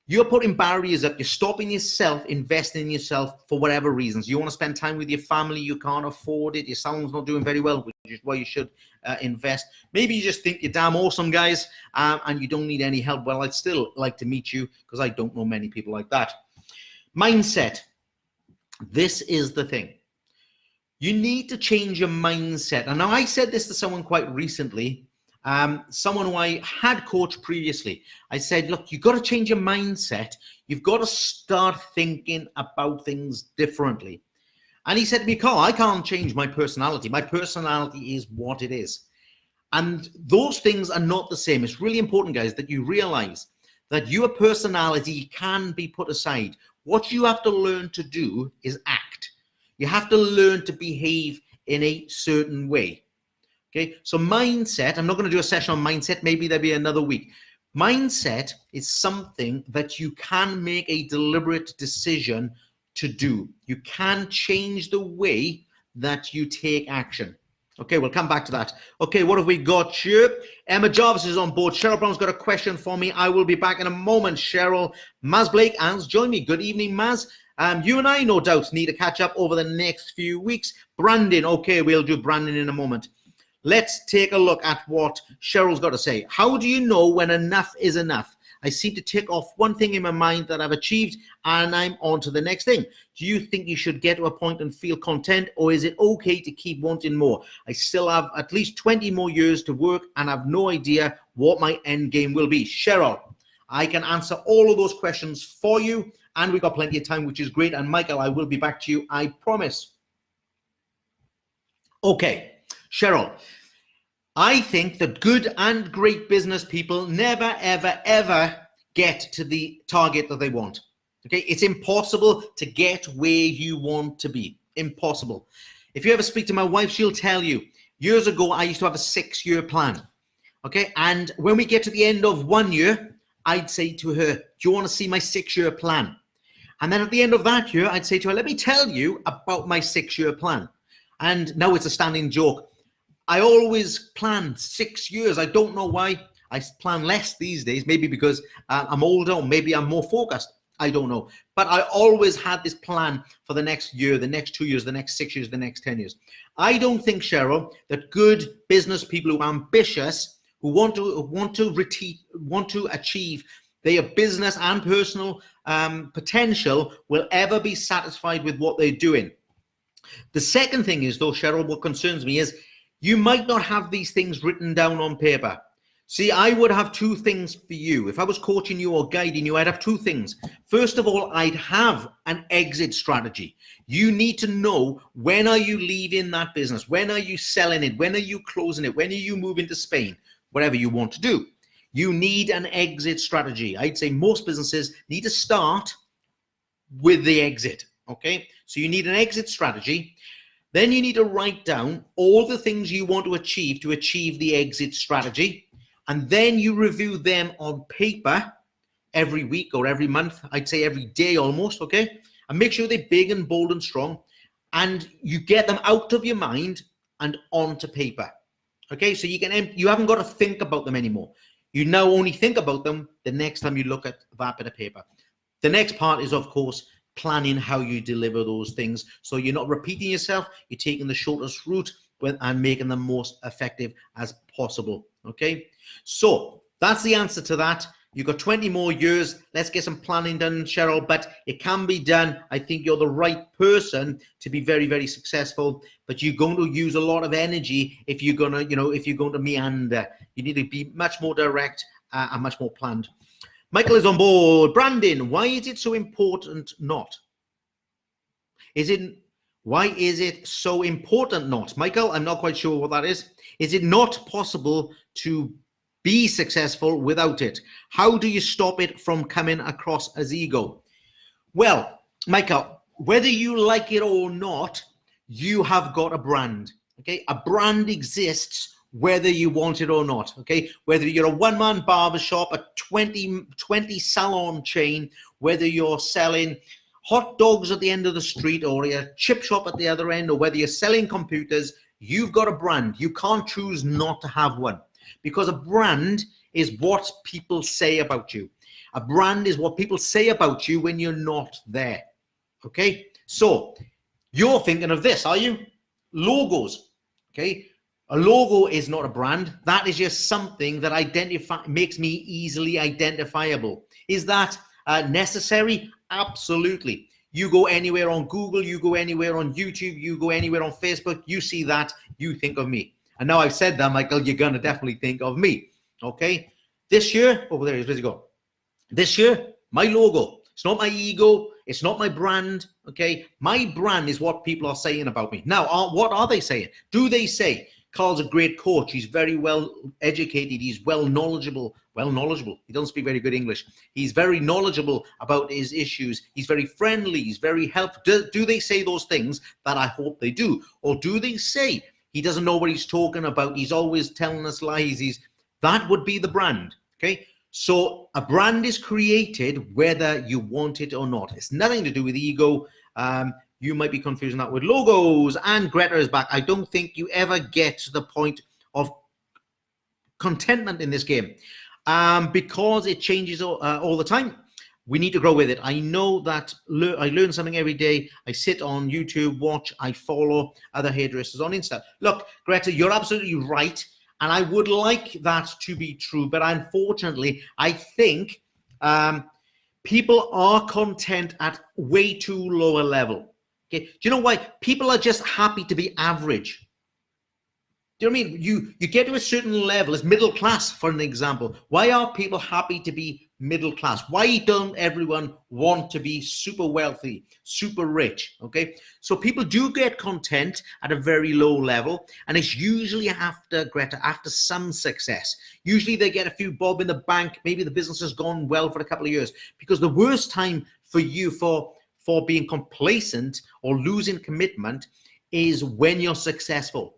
you're putting barriers up. You're stopping yourself investing in yourself for whatever reasons. You want to spend time with your family. You can't afford it. Your salon's not doing very well, which is why you should invest. Maybe you just think you're damn awesome, guys, and you don't need any help. Well, I'd still like to meet you because I don't know many people like that. Mindset. This is the thing. You need to change your mindset. And now I said this to someone quite recently, someone who I had coached previously. I said, look, you've got to change your mindset. You've got to start thinking about things differently. And he said to me, Carl, I can't change my personality. My personality is what it is. And those things are not the same. It's really important, guys, that you realize that your personality can be put aside. What you have to learn to do is act. You have to learn to behave in a certain way. Okay, so mindset, I'm not going to do a session on mindset. Maybe there'll be another week. Mindset is something that you can make a deliberate decision to do. You can change the way that you take action. Okay, we'll come back to that. Okay, what have we got here? Emma Jarvis is on board. Cheryl Brown's got a question for me. I will be back in a moment, Cheryl. Maz Blake has joined me. Good evening, Maz. You and I, no doubt, need to catch up over the next few weeks. Brandon, okay, we'll do Brandon in a moment. Let's take a look at what Cheryl's got to say. How do you know when enough is enough? I seem to tick off one thing in my mind that I've achieved and I'm on to the next thing. Do you think you should get to a point and feel content, or is it okay to keep wanting more? I still have at least 20 more years to work and I have no idea what my end game will be. Cheryl, I can answer all of those questions for you, and we've got plenty of time, which is great. And Michael, I will be back to you, I promise. Okay, Cheryl, I think that good and great business people never, ever, ever get to the target that they want. Okay, it's impossible to get where you want to be. Impossible. If you ever speak to my wife, she'll tell you, years ago, I used to have a 6-year plan. Okay, and when we get to the end of 1 year, I'd say to her, do you want to see my 6-year plan? And then at the end of that year, I'd say to her, let me tell you about my 6-year plan. And now it's a standing joke. I always plan 6 years. I don't know why. I plan less these days, maybe because I'm older, or maybe I'm more focused. I don't know. But I always had this plan for the next year, the next 2 years, the next 6 years, the next 10 years. I don't think, Cheryl, that good business people who are ambitious, who want to achieve their business and personal potential will ever be satisfied with what they're doing. The second thing is, though, Cheryl, what concerns me is you might not have these things written down on paper. See, I would have 2 things for you. If I was coaching you or guiding you, I'd have 2 things. First of all, I'd have an exit strategy. You need to know, when are you leaving that business? When are you selling it? When are you closing it? When are you moving to Spain? Whatever you want to do. You need an exit strategy. I'd say most businesses need to start with the exit, okay? So you need an exit strategy. Then you need to write down all the things you want to achieve the exit strategy. And then you review them on paper every week or every month. I'd say every day almost, okay? And make sure they're big and bold and strong. And you get them out of your mind and onto paper, okay? So you haven't got to think about them anymore. You now only think about them the next time you look at that bit of paper. The next part is, of course, planning how you deliver those things. So you're not repeating yourself, you're taking the shortest route and making them most effective as possible, okay? So that's the answer to that. You've got 20 more years. Let's get some planning done, Cheryl, but it can be done. I think you're the right person to be very, very successful, but you're going to use a lot of energy if you're going to, if you're going to meander. You need to be much more direct and much more planned. Michael is on board. Brandon, why is it so important not? Why is it so important not? Michael, I'm not quite sure what that is. Is it not possible to be successful without it? How do you stop it from coming across as ego? Well, Michael, whether you like it or not, you have got a brand, okay? A brand exists whether you want it or not, okay? Whether you're a one-man barbershop, a 20 salon chain, whether you're selling hot dogs at the end of the street or a chip shop at the other end, or whether you're selling computers, you've got a brand. You can't choose not to have one, because a brand is what people say about you. A brand is what people say about you when you're not there, okay? So you're thinking of this, are you? Logos, okay? A logo is not a brand. That is just something that makes me easily identifiable. Is that necessary? Absolutely. You go anywhere on Google, you go anywhere on YouTube, you go anywhere on Facebook, you see that, you think of me. And now I've said that, Michael, you're going to definitely think of me, okay? This year, over there, where's it go? This year, my logo. It's not my ego. It's not my brand, okay? My brand is what people are saying about me. Now, what are they saying? Do they say, Carl's a great coach. He's very well educated. He's well knowledgeable. He doesn't speak very good English. He's very knowledgeable about his issues. He's very friendly. He's very helpful. Do they say those things that I hope they do? Or do they say he doesn't know what he's talking about? He's always telling us lies. That would be the brand, okay? So a brand is created whether you want it or not. It's nothing to do with ego. You might be confusing that with logos. And Greta is back. I don't think you ever get to the point of contentment in this game because it changes all the time. We need to grow with it. I know that I learn something every day. I sit on YouTube, watch, I follow other hairdressers on Insta. Look, Greta, you're absolutely right. And I would like that to be true. But unfortunately, I think people are content at way too low a level. Okay. Do you know why? People are just happy to be average. Do you know what I mean? You get to a certain level, as middle class, for an example. Why are people happy to be middle class? Why don't everyone want to be super wealthy, super rich? Okay, so people do get content at a very low level, and it's usually after, Greta, after some success. Usually they get a few bob in the bank. Maybe the business has gone well for a couple of years, because the worst time for you for being complacent or losing commitment is when you're successful.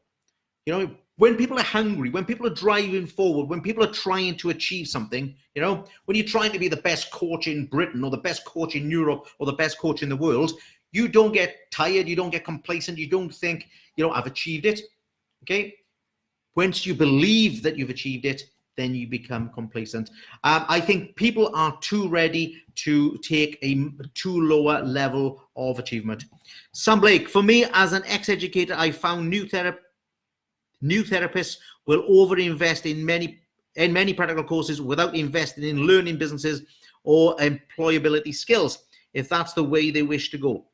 You know, when people are hungry, when people are driving forward, when people are trying to achieve something, when you're trying to be the best coach in Britain or the best coach in Europe or the best coach in the world, you don't get tired, you don't get complacent, you don't think, I've achieved it, okay? Once you believe that you've achieved it, then you become complacent. I think people are too ready to take a too lower level of achievement. Sam Blake, for me as an ex-educator, I found new therapists will overinvest in many practical courses without investing in learning businesses or employability skills, if that's the way they wish to go.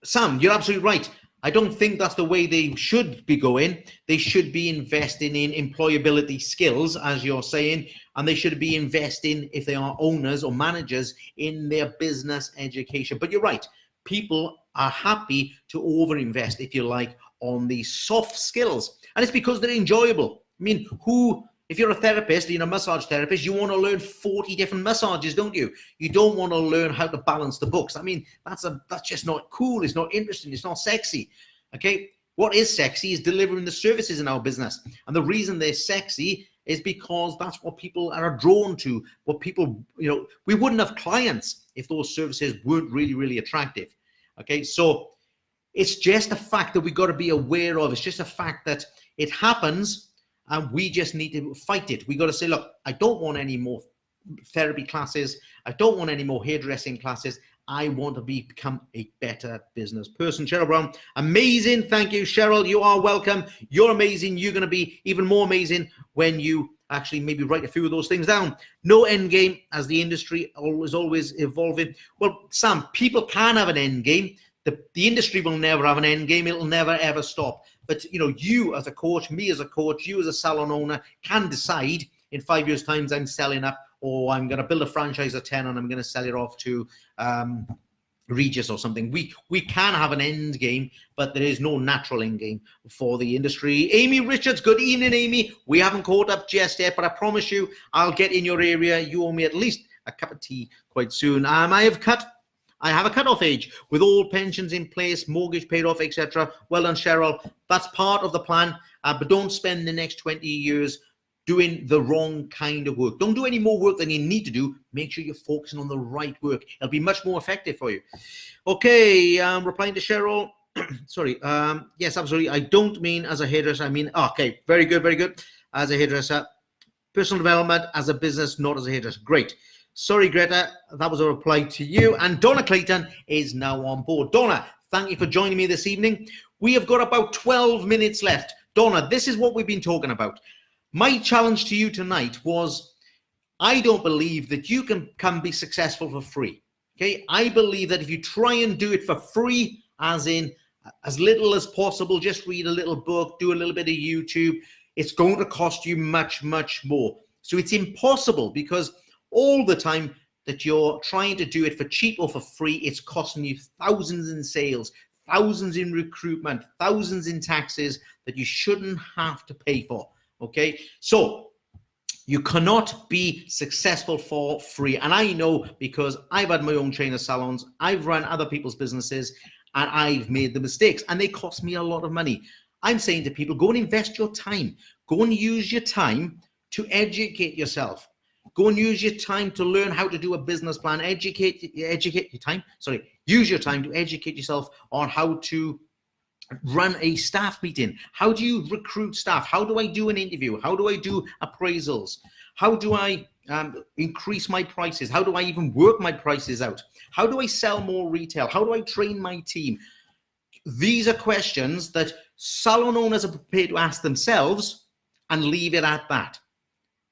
Sam, you're absolutely right. I don't think that's the way they should be going. They should be investing in employability skills, as you're saying, and they should be investing, if they are owners or managers, in their business education. But you're right. People are happy to overinvest, if you like, on these soft skills. And it's because they're enjoyable. I mean, if you're a therapist, a massage therapist, you want to learn 40 different massages, don't you? You don't want to learn how to balance the books. I mean, that's just not cool. It's not interesting. It's not sexy. Okay. What is sexy is delivering the services in our business. And the reason they're sexy is because that's what people are drawn to. What people, we wouldn't have clients if those services weren't really, really attractive. Okay. So it's just a fact that we got to be aware of. It's just a fact that it happens. And we just need to fight it. We got to say, look, I don't want any more therapy classes. I don't want any more hairdressing classes. I want to become a better business person. Cheryl Brown, amazing. Thank you, Cheryl. You are welcome. You're amazing. You're going to be even more amazing when you actually maybe write a few of those things down. No end game, as the industry is always evolving. Well, Sam, people can have an end game. The industry will never have an end game. It'll never, ever stop. But, you as a coach, me as a coach, you as a salon owner can decide in 5 years' time I'm selling up, or I'm going to build a franchise of 10 and I'm going to sell it off to Regis or something. We can have an end game, but there is no natural end game for the industry. Amy Richards, good evening, Amy. We haven't caught up just yet, but I promise you I'll get in your area. You owe me at least a cup of tea quite soon. I have a cutoff age with all pensions in place, mortgage paid off, etc. Well done, Cheryl. That's part of the plan, but don't spend the next 20 years doing the wrong kind of work. Don't do any more work than you need to do. Make sure you're focusing on the right work. It'll be much more effective for you. Okay, replying to Cheryl. Sorry. Yes, absolutely. I don't mean as a hairdresser. I mean, okay, very good, very good. As a hairdresser, personal development as a business, not as a hairdresser. Great. Sorry, Greta, that was a reply to you. And Donna Clayton is now on board. Donna, thank you for joining me this evening. We have got about 12 minutes left. Donna, this is what we've been talking about. My challenge to you tonight was, I don't believe that you can be successful for free. Okay, I believe that if you try and do it for free, as in as little as possible, just read a little book, do a little bit of YouTube, it's going to cost you much, much more. So it's impossible, because all the time that you're trying to do it for cheap or for free, it's costing you thousands in sales, thousands in recruitment, thousands in taxes that you shouldn't have to pay for. Okay, so you cannot be successful for free. And I know, because I've had my own chain of salons, I've run other people's businesses, and I've made the mistakes, and they cost me a lot of money. I'm saying to people, go and invest your time. Go and use your time to educate yourself. Go and use your time to learn how to do a business plan. Use your time to educate yourself on how to run a staff meeting. How do you recruit staff? How do I do an interview? How do I do appraisals? How do I increase my prices? How do I even work my prices out? How do I sell more retail? How do I train my team? These are questions that salon owners are prepared to ask themselves and leave it at that.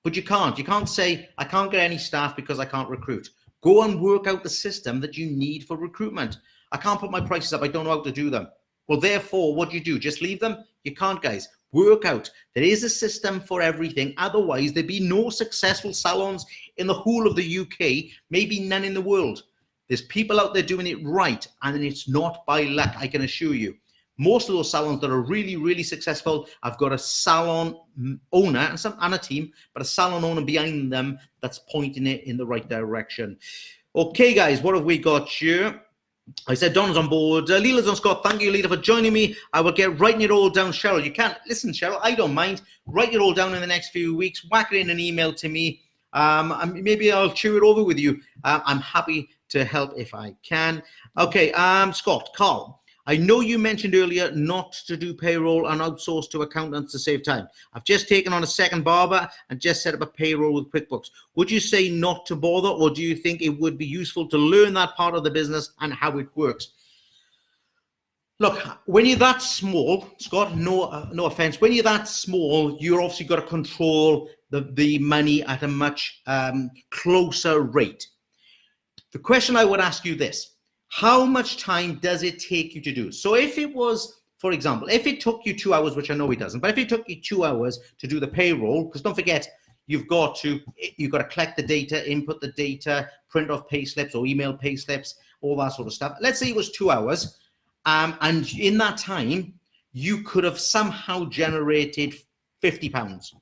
But you can't say, I can't get any staff because I can't recruit. Go and work out the system that you need for recruitment. I can't put my prices up. I don't know how to do them. Well, therefore, what do you do? Just leave them? You can't, guys. Work out. There is a system for everything. Otherwise, there'd be no successful salons in the whole of the UK, maybe none in the world. There's people out there doing it right, and it's not by luck, I can assure you. Most of those salons that are really, really successful, I've got a salon owner and a team, but a salon owner behind them that's pointing it in the right direction. Okay, guys, what have we got here? I said, Don's on board. Leela's on. Scott, thank you, Leela, for joining me. I will get writing it all down. Cheryl, you can't. Listen, Cheryl, I don't mind. Write it all down in the next few weeks. Whack it in an email to me. Maybe I'll chew it over with you. I'm happy to help if I can. Okay, Scott, Carl, I know you mentioned earlier not to do payroll and outsource to accountants to save time. I've just taken on a second barber and just set up a payroll with QuickBooks. Would you say not to bother, or do you think it would be useful to learn that part of the business and how it works? Look, when you're that small, Scott, no offense, when you're that small, you're obviously got to control the money at a much closer rate. The question I would ask you this: how much time does it take you to do? So if it was, for example, if it took you 2 hours, which I know it doesn't, but if it took you 2 hours to do the payroll, because don't forget, you've got to collect the data, input the data, print off pay slips or email pay slips, all that sort of stuff. Let's say it was 2 hours, and in that time, you could have somehow generated £50,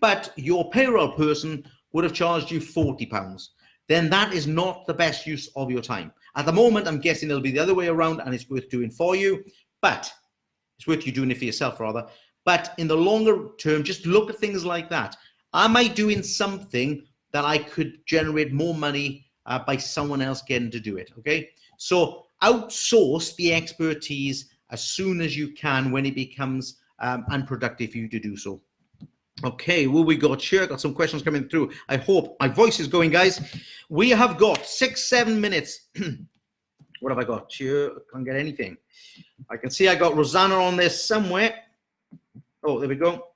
but your payroll person would have charged you £40. Then that is not the best use of your time. At the moment, I'm guessing it'll be the other way around, and it's worth doing for you, but it's worth you doing it for yourself rather. But in the longer term, just look at things like that. Am I doing something that I could generate more money by someone else getting to do it? Okay, so outsource the expertise as soon as you can when it becomes unproductive for you to do so. Okay, well, we got sure got some questions coming through. I hope my voice is going, guys. We have got 6-7 minutes. What have I got? Sure, can't get anything. I can see I got Rosanna on there somewhere. Oh, there we go.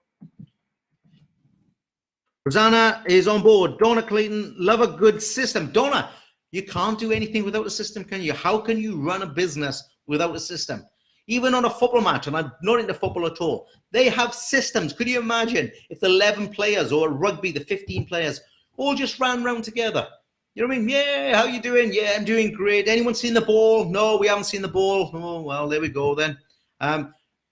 Rosanna is on board. Donna Clayton, love a good system. Donna, you can't do anything without a system, can you? How can you run a business without a system? Even on a football match, and I'm not into football at all, they have systems. Could you imagine if the 11 players, or rugby, the 15 players, all just ran around together? You know what I mean? Yeah, how you doing? Yeah, I'm doing great. Anyone seen the ball? No, we haven't seen the ball. Oh, well, there we go then.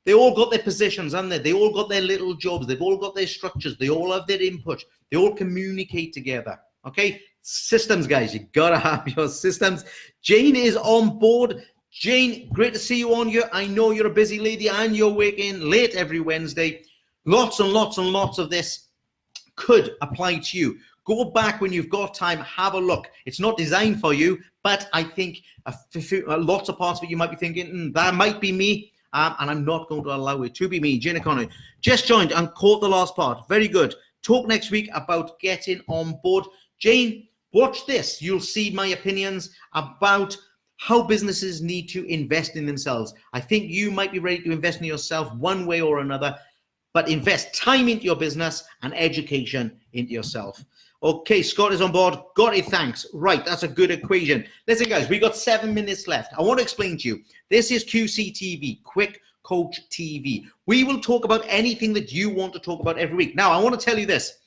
They all got their positions, haven't they? They all got their little jobs. They've all got their structures. They all have their input. They all communicate together. Okay? Systems, guys. You got to have your systems. Jane is on board. Jane, great to see you on here. I know you're a busy lady and you're working late every Wednesday. Lots and lots and lots of this could apply to you. Go back when you've got time, have a look. It's not designed for you, but I think lots of parts of it you might be thinking, that might be me, and I'm not going to allow it to be me. Jane O'Connor just joined and caught the last part. Very good. Talk next week about getting on board. Jane, watch this. You'll see my opinions about how businesses need to invest in themselves. I think you might be ready to invest in yourself one way or another, but invest time into your business and education into yourself. Okay, Scott is on board. Got it, thanks. Right, that's a good equation. Listen, guys, we got 7 minutes left. I want to explain to you. This is QCTV, Quick Coach TV. We will talk about anything that you want to talk about every week. Now, I want to tell you this.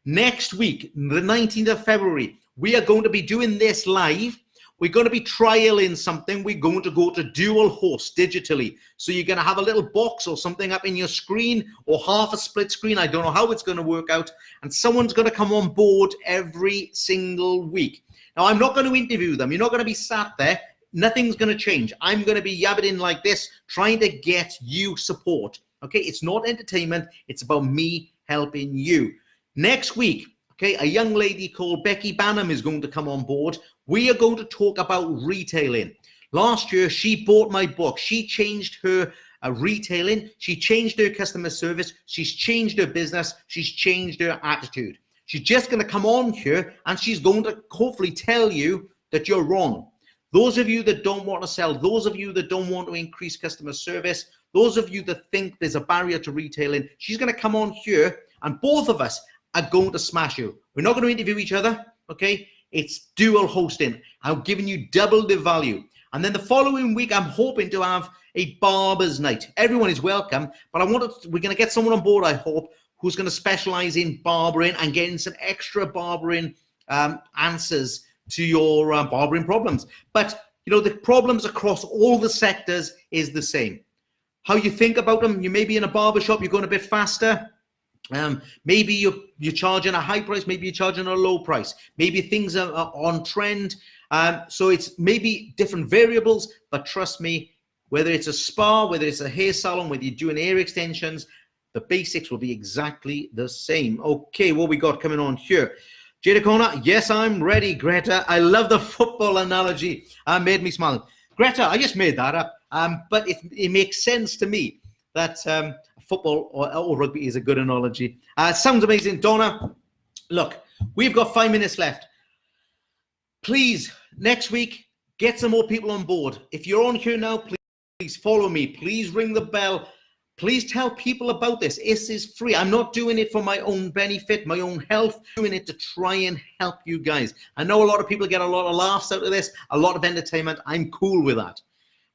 Next week, the 19th of February, we are going to be doing this live. We're going to be trialing something. We're going to go to dual host digitally. So you're going to have a little box or something up in your screen, or half a split screen. I don't know how it's going to work out. And someone's going to come on board every single week. Now, I'm not going to interview them. You're not going to be sat there. Nothing's going to change. I'm going to be yabbing in like this, trying to get you support. Okay, it's not entertainment. It's about me helping you. Next week, okay, a young lady called Becky Bannum is going to come on board. We are going to talk about retailing. Last year, she bought my book. She changed her retailing. She changed her customer service. She's changed her business. She's changed her attitude. She's just going to come on here and she's going to hopefully tell you that you're wrong. Those of you that don't want to sell, those of you that don't want to increase customer service, those of you that think there's a barrier to retailing, she's going to come on here and both of us are going to smash you. We're not going to interview each other, okay? It's dual hosting. I'm giving you double the value. And then the following week, I'm hoping to have a barber's night. Everyone is welcome, but we're going to get someone on board, I hope, who's going to specialize in barbering and getting some extra barbering answers to your barbering problems. But, you know, the problems across all the sectors is the same. How you think about them, you may be in a barber shop, you're going a bit faster. Maybe you're charging a high price, maybe you're charging a low price. Maybe things are on trend So it's maybe different variables, but trust me, whether it's a spa, whether it's a hair salon, whether you're doing hair extensions, the basics will be exactly the same. Okay, what we got coming on here? Jada Corner, yes, I'm ready, Greta. I love the football analogy. Made me smile. Greta, I just made that up, but it makes sense to me that football or rugby is a good analogy. Sounds amazing. Donna, look, we've got 5 minutes left. Please, next week, get some more people on board. If you're on here now, please follow me. Please ring the bell. Please tell people about this. This is free. I'm not doing it for my own benefit, my own health. I'm doing it to try and help you guys. I know a lot of people get a lot of laughs out of this, a lot of entertainment. I'm cool with that.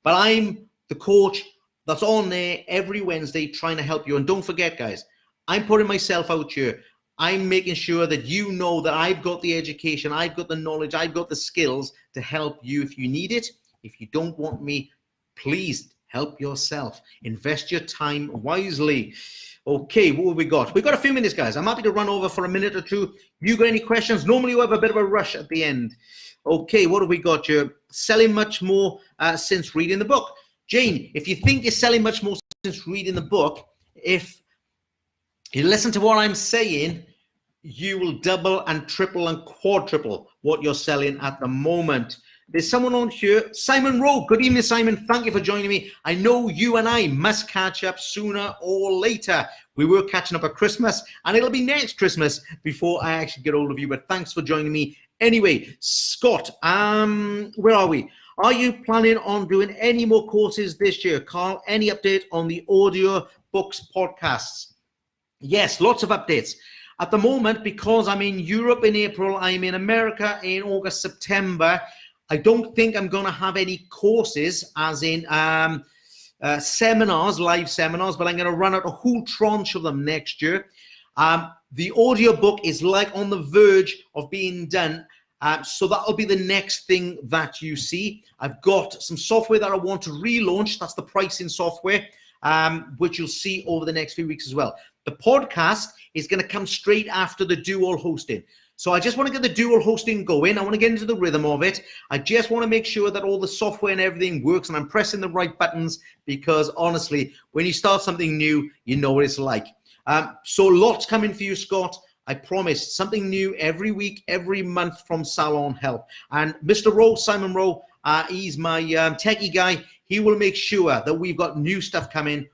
But I'm the coach that's on there every Wednesday trying to help you. And don't forget, guys, I'm putting myself out here. I'm making sure that you know that I've got the education, I've got the knowledge, I've got the skills to help you if you need it. If you don't want me, please help yourself. Invest your time wisely. Okay, what have we got? We've got a few minutes, guys. I'm happy to run over for a minute or two. You got any questions? Normally you have a bit of a rush at the end. Okay, what have we got here? Selling much more since reading the book. Jane, if you think you're selling much more since reading the book, if you listen to what I'm saying, you will double and triple and quadruple what you're selling at the moment. There's someone on here, Simon Rowe. Good evening, Simon. Thank you for joining me. I know you and I must catch up sooner or later. We were catching up at Christmas, and it'll be next Christmas before I actually get hold of you, but thanks for joining me. Anyway, Scott, where are we? Are you planning on doing any more courses this year? Carl, any update on the audio books podcasts? Yes, lots of updates. At the moment, because I'm in Europe in April, I'm in America in August, September, I don't think I'm going to have any courses, as in seminars, live seminars, but I'm going to run out a whole tranche of them next year. The audiobook is like on the verge of being done. So that'll be the next thing that you see. I've got some software that I want to relaunch. That's the pricing software, which you'll see over the next few weeks as well. The podcast is going to come straight after the dual hosting. So I just want to get the dual hosting going. I want to get into the rhythm of it. I just want to make sure that all the software and everything works and I'm pressing the right buttons, because honestly, when you start something new, you know what it's like. So lots coming for you, Scott. I promise something new every week, every month from Salon Help. And Mr. Rowe, Simon Rowe, he's my techie guy. He will make sure that we've got new stuff coming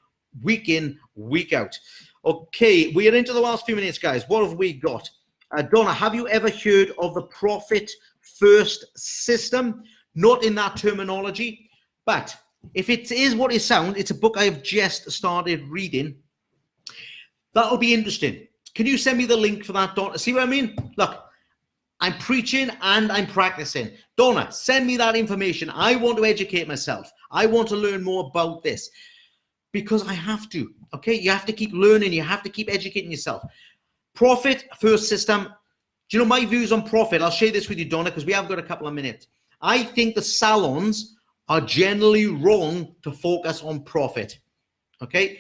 week in, week out. Okay, we are into the last few minutes, guys. What have we got? Donna, have you ever heard of the profit first system? Not in that terminology, but if it is what it sounds, it's a book I've just started reading. That'll be interesting. Can you send me the link for that, Donna? See what I mean? Look, I'm preaching and I'm practicing. Donna, send me that information. I want to educate myself. I want to learn more about this because I have to, okay? You have to keep learning. You have to keep educating yourself. Profit first system. Do you know my views on profit? I'll share this with you, Donna, because we have got a couple of minutes. I think the salons are generally wrong to focus on profit, okay?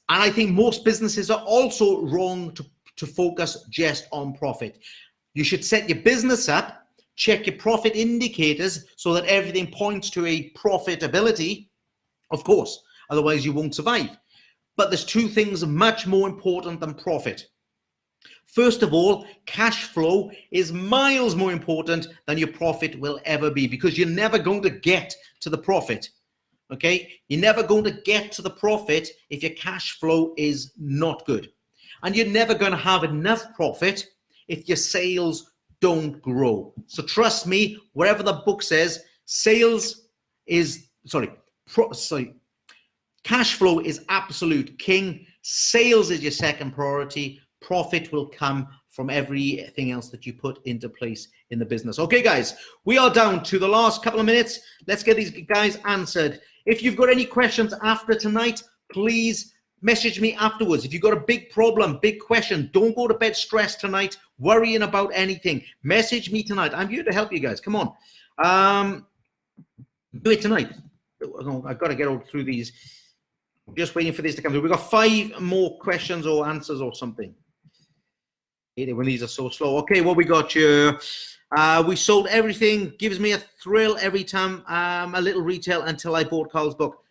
And I think most businesses are also wrong to focus just on profit. You should set your business up, check your profit indicators so that everything points to a profitability, of course, otherwise you won't survive. But there's two things much more important than profit. First of all, cash flow is miles more important than your profit will ever be, because you're never going to get to the profit. Okay, you're never going to get to the profit if your cash flow is not good. And you're never going to have enough profit if your sales don't grow. So trust me, whatever the book says, cash flow is absolute king. Sales is your second priority. Profit will come from everything else that you put into place in the business. Okay, guys, we are down to the last couple of minutes. Let's get these guys answered. If you've got any questions after tonight, please message me afterwards. If you've got a big problem, big question, don't go to bed stressed tonight, worrying about anything. Message me tonight. I'm here to help you guys. Come on. Do it tonight. I've got to get all through these. I'm just waiting for this to come through. We've got 5 more questions or answers or something. When these are so slow. Okay, what we got here? We sold everything. Gives me a thrill every time a little retail until I bought Carl's book.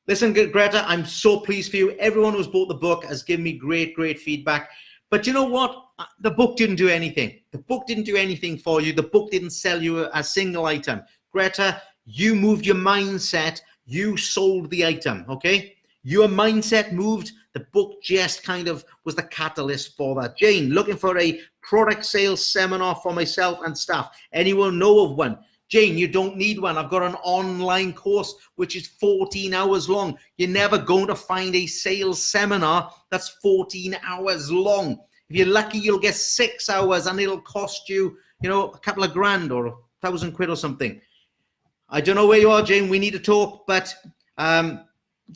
Listen, Greta, I'm so pleased for you. Everyone who's bought the book has given me great feedback. But you know what? The book didn't do anything. The book didn't do anything for you. The book didn't sell you a single item. Greta, you moved your mindset. You sold the item, okay? Your mindset moved. The book just kind of was the catalyst for that. Jane, looking for a product sales seminar for myself and staff. Anyone know of one? Jane, you don't need one. I've got an online course which is 14 hours long. You're never going to find a sales seminar that's 14 hours long. If you're lucky, you'll get 6 hours and it'll cost you, a couple of grand or £1,000 or something. I don't know where you are, Jane. We need to talk, but and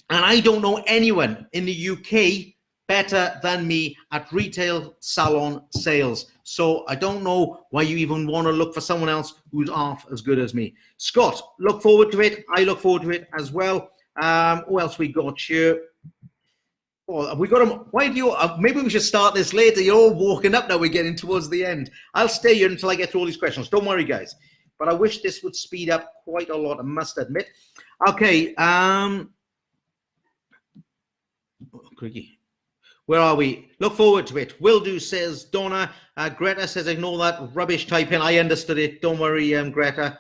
I don't know anyone in the UK better than me at retail salon sales. So I don't know why you even want to look for someone else who's half as good as me. Scott, look forward to it. I look forward to it as well. Who else we got here? Oh, we got them. Why do you? Maybe we should start this later. You're all walking up now. We're getting towards the end. I'll stay here until I get through all these questions. Don't worry, guys. But I wish this would speed up quite a lot, I must admit. Okay. Cricky. Where are we? Look forward to it. Will do, says Donna. Greta says, ignore that rubbish typing. I understood it. Don't worry, Greta.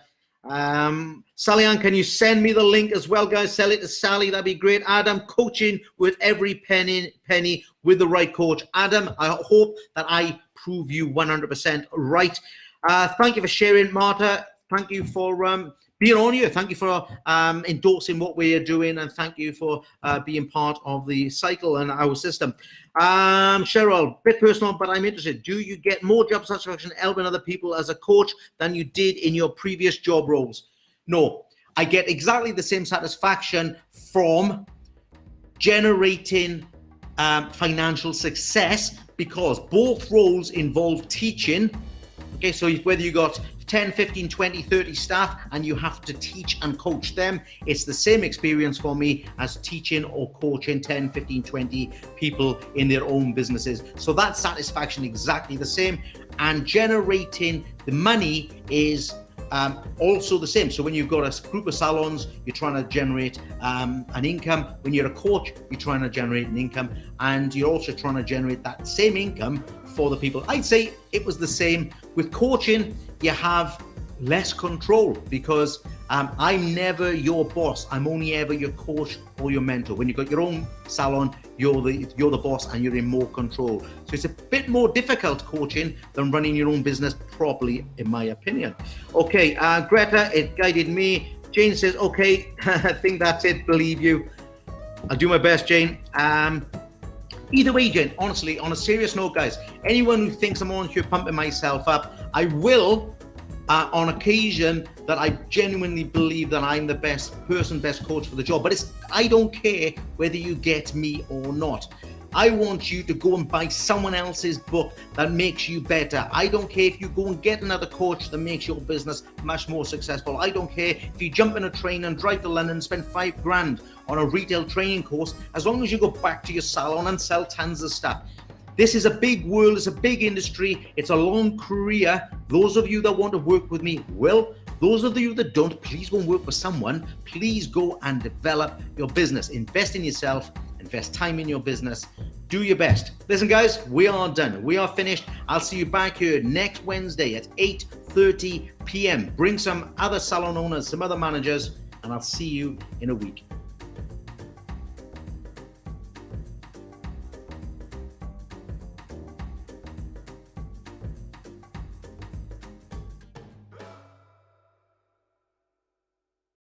Sally Ann, can you send me the link as well, guys? Sell it to Sally. That'd be great. Adam, coaching with every penny with the right coach. Adam, I hope that I prove you 100% right. Thank you for sharing, Marta. Thank you for being on here. Thank you for endorsing what we are doing, and thank you for being part of the cycle and our system. Cheryl, bit personal, but I'm interested. Do you get more job satisfaction helping other people as a coach than you did in your previous job roles? No, I get exactly the same satisfaction from generating financial success, because both roles involve teaching. Okay, so whether you got 10, 15, 20, 30 staff and you have to teach and coach them, it's the same experience for me as teaching or coaching 10, 15, 20 people in their own businesses. So that satisfaction exactly the same, and generating the money is also the same. So when you've got a group of salons, you're trying to generate an income. When you're a coach, you're trying to generate an income, and you're also trying to generate that same income for the people. I'd say it was the same. With coaching, you have less control, because I'm never your boss. I'm only ever your coach or your mentor. When you've got your own salon, you're the boss and you're in more control. So it's a bit more difficult coaching than running your own business properly, in my opinion. Okay, Greta, it guided me. Jane says, okay, I think that's it. Believe you. I'll do my best, Jane. Either way, Jane, honestly, on a serious note, guys, anyone who thinks I'm on here pumping myself up, I will, on occasion, that I genuinely believe that I'm the best coach for the job. But I don't care whether you get me or not. I want you to go and buy someone else's book that makes you better. I don't care if you go and get another coach that makes your business much more successful. I don't care if you jump in a train and drive to London and spend $5,000 on a retail training course, as long as you go back to your salon and sell tons of stuff. This is a big world, it's a big industry, it's a long career. Those of you that want to work with me will. Those of you that don't, please go and work for someone. Please go and develop your business. Invest in yourself, invest time in your business. Do your best. Listen, guys, we are done. We are finished. I'll see you back here next Wednesday at 8:30 p.m. Bring some other salon owners, some other managers, and I'll see you in a week.